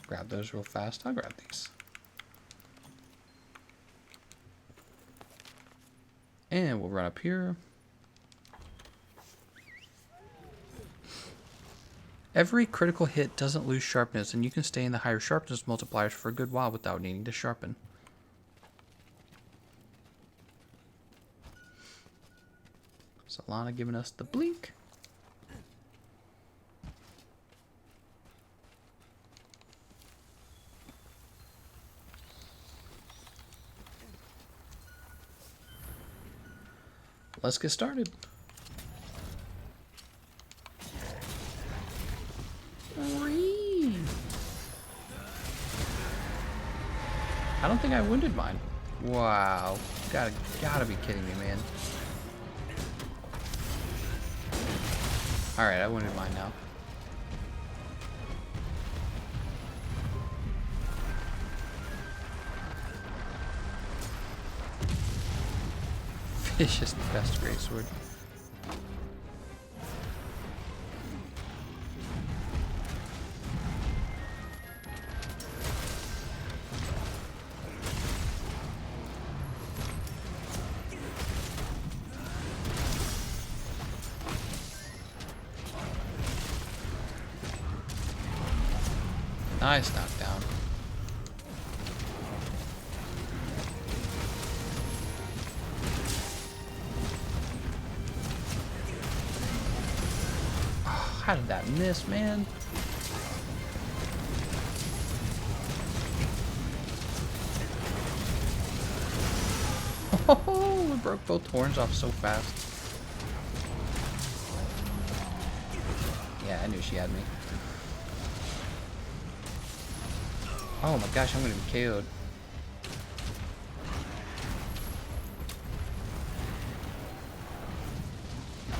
Grab those real fast. I'll grab these. And we'll run up here. Every critical hit doesn't lose sharpness, and you can stay in the higher sharpness multipliers for a good while without needing to sharpen. Solana giving us the blink. Let's get started. I don't think I wounded mine. Wow. Gotta be kidding me, man. Alright, I wounded mine now. Fish is the best greatsword. Nice knockdown. Oh, how did that miss, man? Oh, we broke both horns off so fast. Yeah, I knew she had me. Oh my gosh, I'm gonna be KO'd.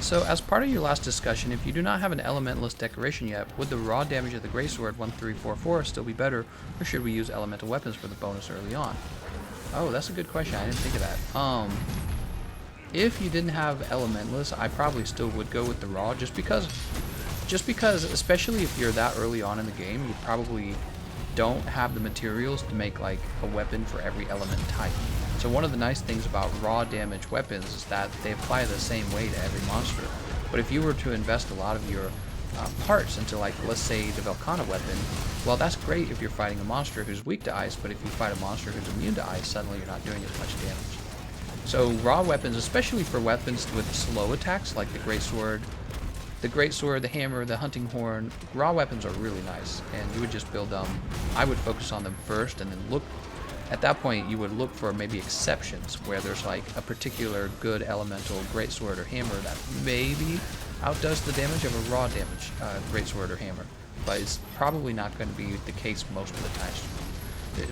So, as part of your last discussion, if you do not have an elementalist decoration yet, would the raw damage of the Greatsword 1344 still be better, or should we use elemental weapons for the bonus early on? Oh, that's a good question. I didn't think of that. If you didn't have elementalist, I probably still would go with the raw, just because, especially if you're that early on in the game, you probably don't have the materials to make like a weapon for every element type. So one of the nice things about raw damage weapons is that they apply the same way to every monster. But if you were to invest a lot of your parts into, like, let's say the Velkhana weapon, well, that's great if you're fighting a monster who's weak to ice, but if you fight a monster who's immune to ice, suddenly you're not doing as much damage. So raw weapons, especially for weapons with slow attacks like the Greatsword, the hammer, the hunting horn, raw weapons are really nice, and you would just build them. I would focus on them first, and then look. At that point, you would look for maybe exceptions where there's like a particular good elemental greatsword or hammer that maybe outdoes the damage of a raw damage greatsword or hammer, but it's probably not going to be the case most of the time.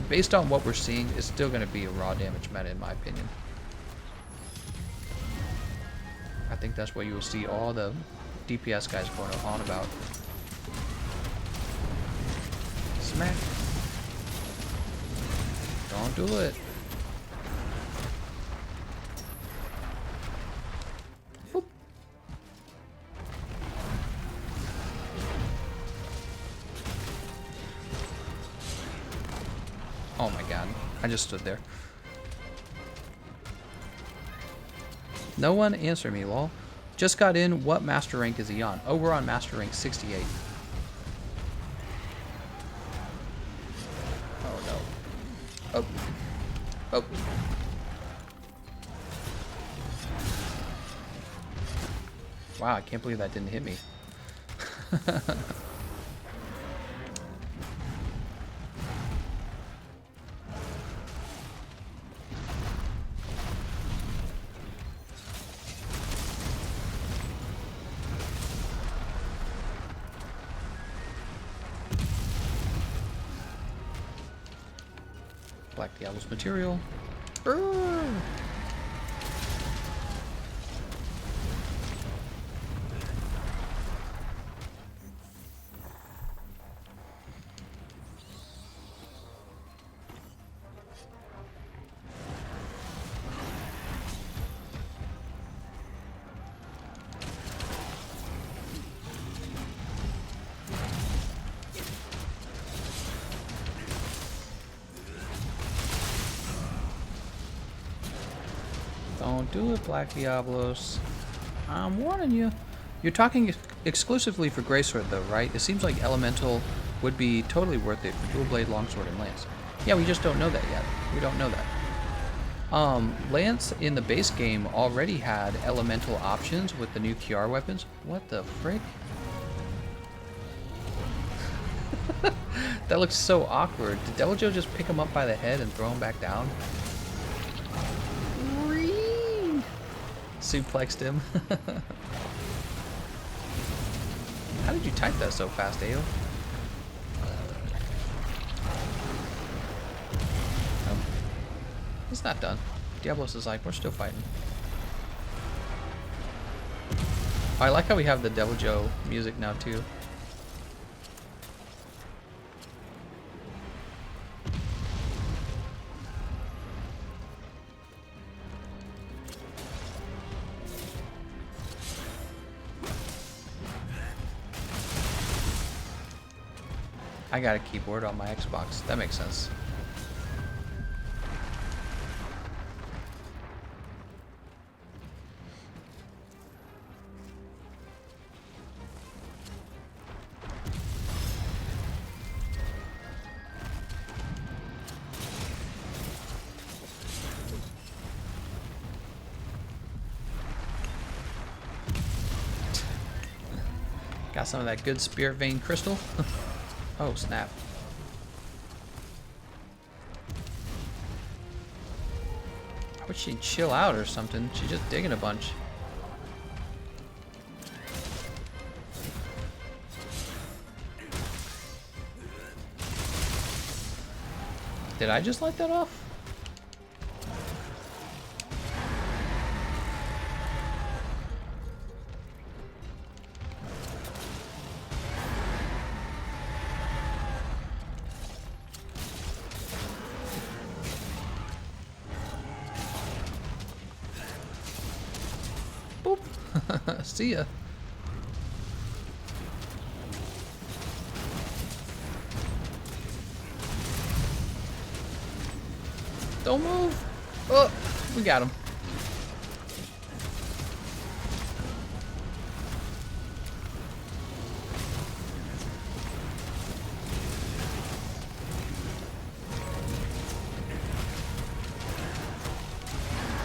Based on what we're seeing, it's still going to be a raw damage meta in my opinion. I think that's what you will see all the DPS guys going on about. Smack. Don't do it. Boop. Oh my god. I just stood there. No one answer me, lol. Just got in. What master rank is he on? Oh, we're on master rank 68. Oh no. Oh. Oh. Wow, I can't believe that didn't hit me. Black Diablo's material. Brrr. Don't do it, Black Diablos. I'm warning you. You're talking exclusively for Greatsword though, right? It seems like Elemental would be totally worth it for Dual Blade, Longsword, and Lance. Yeah, we just don't know that yet. We don't know that. Lance in the base game already had Elemental options with the new QR weapons. What the frick? That looks so awkward. Did Devil Joe just pick him up by the head and throw him back down? Suplexed him. How did you type that so fast, Ayo? Oh. It's not done. Diablos is like, we're still fighting. I like how we have the Devil Joe music now too. I got a keyboard on my Xbox. That makes sense. Got some of that good Spirit Vein crystal. Oh, snap. How would she chill out or something? She's just digging a bunch. Did I just light that off? Boop. See ya. Don't move. Oh, we got him.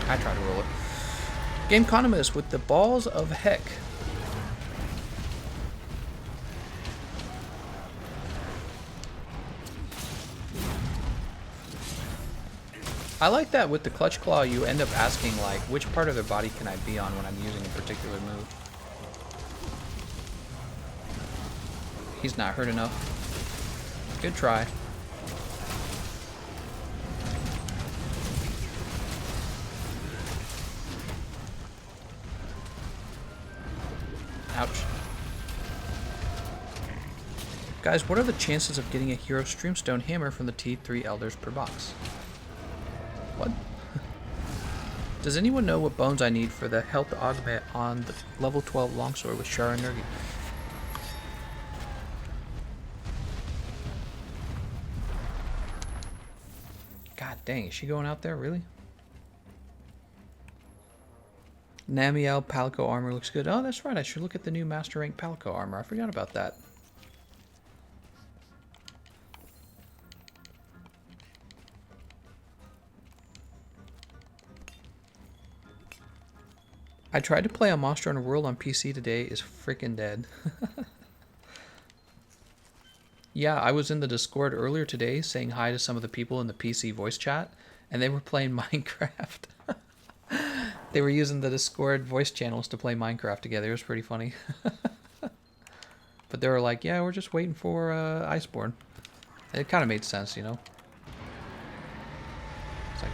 I try to roll it. Gameconomist with the balls of heck. I like that with the Clutch Claw you end up asking like which part of their body can I be on when I'm using a particular move. He's not hurt enough. Good try. Ouch. Guys, what are the chances of getting a Hero Streamstone Hammer from the T3 Elders per box? What? Does anyone know what bones I need for the health augment on the level 12 longsword with Shara and Nurgi? God dang, is she going out there, really? Namiel Palico armor looks good. Oh, that's right, I should look at the new Master Rank Palico armor. I forgot about that. I tried to play a Monster Hunter World on PC today. Is freaking dead. Yeah, I was in the Discord earlier today saying hi to some of the people in the PC voice chat, and they were playing Minecraft. They were using the Discord voice channels to play Minecraft together. It was pretty funny. But they were like, yeah, we're just waiting for Iceborne. And it kind of made sense, you know? It's like,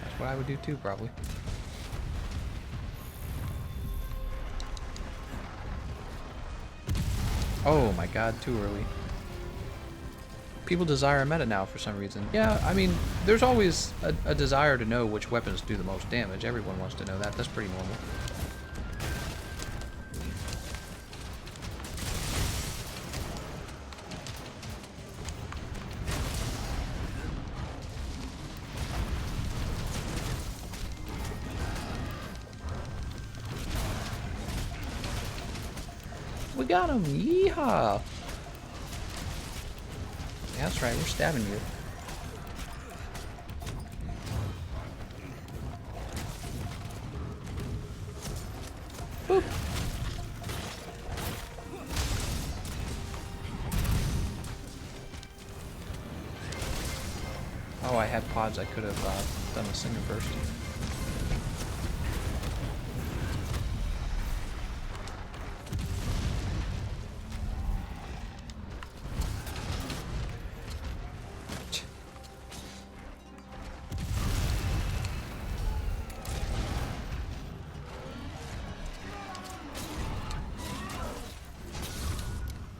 that's what I would do too, probably. Oh my god, too early. People desire a meta now for some reason. Yeah, I mean, there's always a desire to know which weapons do the most damage. Everyone wants to know that. That's pretty normal. We got him! Yeehaw! Yeah, that's right, we're stabbing you. Boop! Oh, I had pods. I could have done the singer first.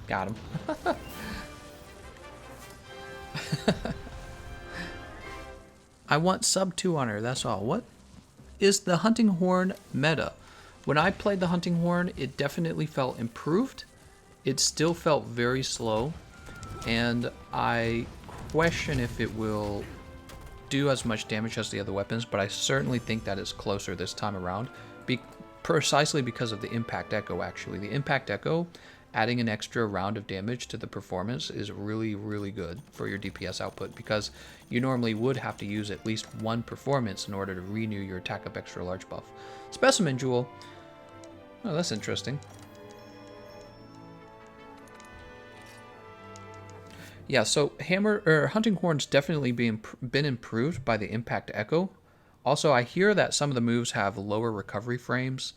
Got him. I want sub 2 on her, that's all. What is the hunting horn meta? When I played the hunting horn, it definitely felt improved. It still felt very slow, and I question if it will do as much damage as the other weapons, but I certainly think that it's closer this time around, precisely because of the impact echo. Actually, the impact echo, adding an extra round of damage to the performance is really, really good for your DPS output, because you normally would have to use at least one performance in order to renew your attack up extra large buff. Specimen Jewel. Oh, that's interesting. Yeah, so hammer or hunting horns definitely been improved by the impact echo. Also, I hear that some of the moves have lower recovery frames,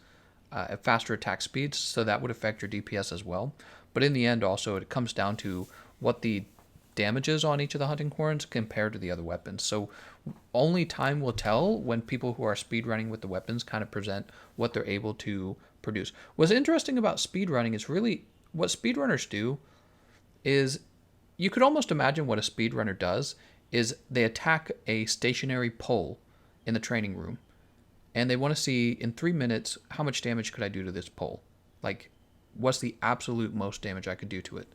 faster attack speeds, so that would affect your DPS as well. But in the end, also, it comes down to what the damage is on each of the hunting horns compared to the other weapons. So only time will tell when people who are speedrunning with the weapons kind of present what they're able to produce. What's interesting about speedrunning is really what speedrunners do is you could almost imagine what a speedrunner does is they attack a stationary pole in the training room and they want to see in 3 minutes how much damage could I do to this pole? Like, what's the absolute most damage I could do to it?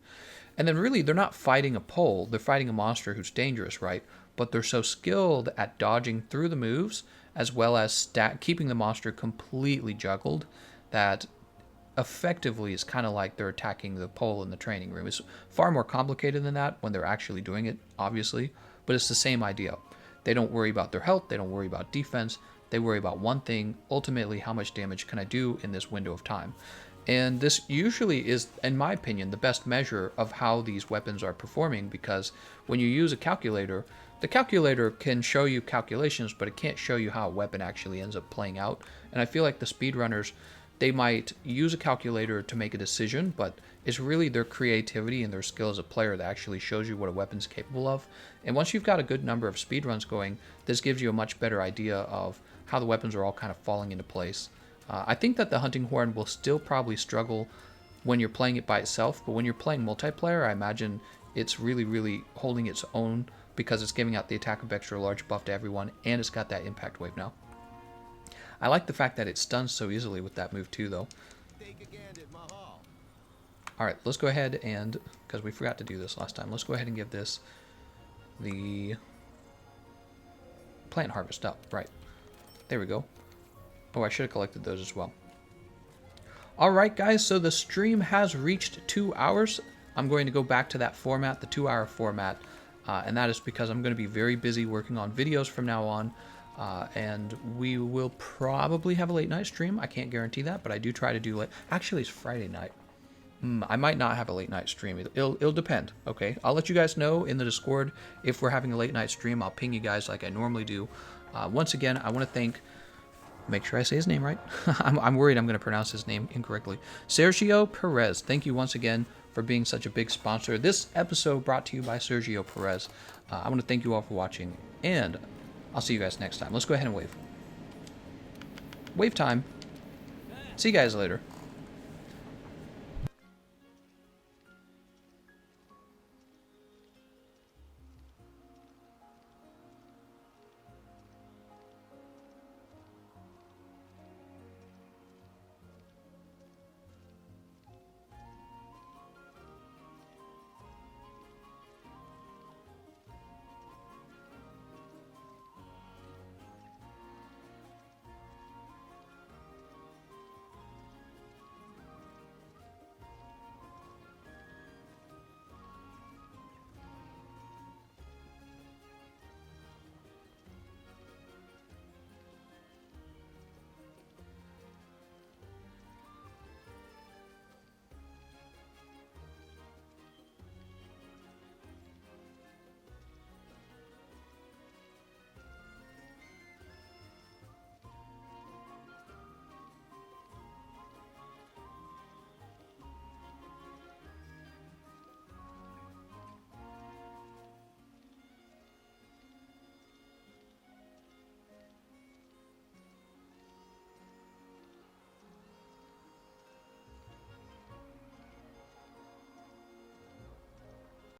And then really, they're not fighting a pole, they're fighting a monster who's dangerous, right? But they're so skilled at dodging through the moves as well as keeping the monster completely juggled that effectively it's kind of like they're attacking the pole in the training room. It's far more complicated than that when they're actually doing it, obviously, but it's the same idea. They don't worry about their health, they don't worry about defense, they worry about one thing, ultimately how much damage can I do in this window of time. And this usually is, in my opinion, the best measure of how these weapons are performing, because when you use a calculator, the calculator can show you calculations, but it can't show you how a weapon actually ends up playing out. And I feel like the speedrunners, they might use a calculator to make a decision, but it's really their creativity and their skill as a player that actually shows you what a weapon's capable of. And once you've got a good number of speedruns going, this gives you a much better idea of how the weapons are all kind of falling into place. I think that the hunting horn will still probably struggle when you're playing it by itself, but when you're playing multiplayer, I imagine it's really, really holding its own because it's giving out the attack of extra large buff to everyone, and it's got that impact wave now. I like the fact that it stuns so easily with that move too, though. Alright, let's go ahead and, because we forgot to do this last time, let's go ahead and give this the plant harvest up. Right. There we go. Oh, I should have collected those as well. Alright guys, so the stream has reached 2 hours. I'm going to go back to that format, the 2-hour format, and that is because I'm going to be very busy working on videos from now on, and we will probably have a late night stream. I can't guarantee that, but I do try to do late. Actually, it's Friday night. I might not have a late night stream. It'll depend, okay? I'll let you guys know in the Discord if we're having a late night stream. I'll ping you guys like I normally do. Once again, I want to thank... Make sure I say his name right. I'm worried I'm going to pronounce his name incorrectly. Sergio Perez, thank you once again for being such a big sponsor. This episode brought to you by Sergio Perez. I want to thank you all for watching, and I'll see you guys next time. Let's go ahead and wave. Wave time. See you guys later.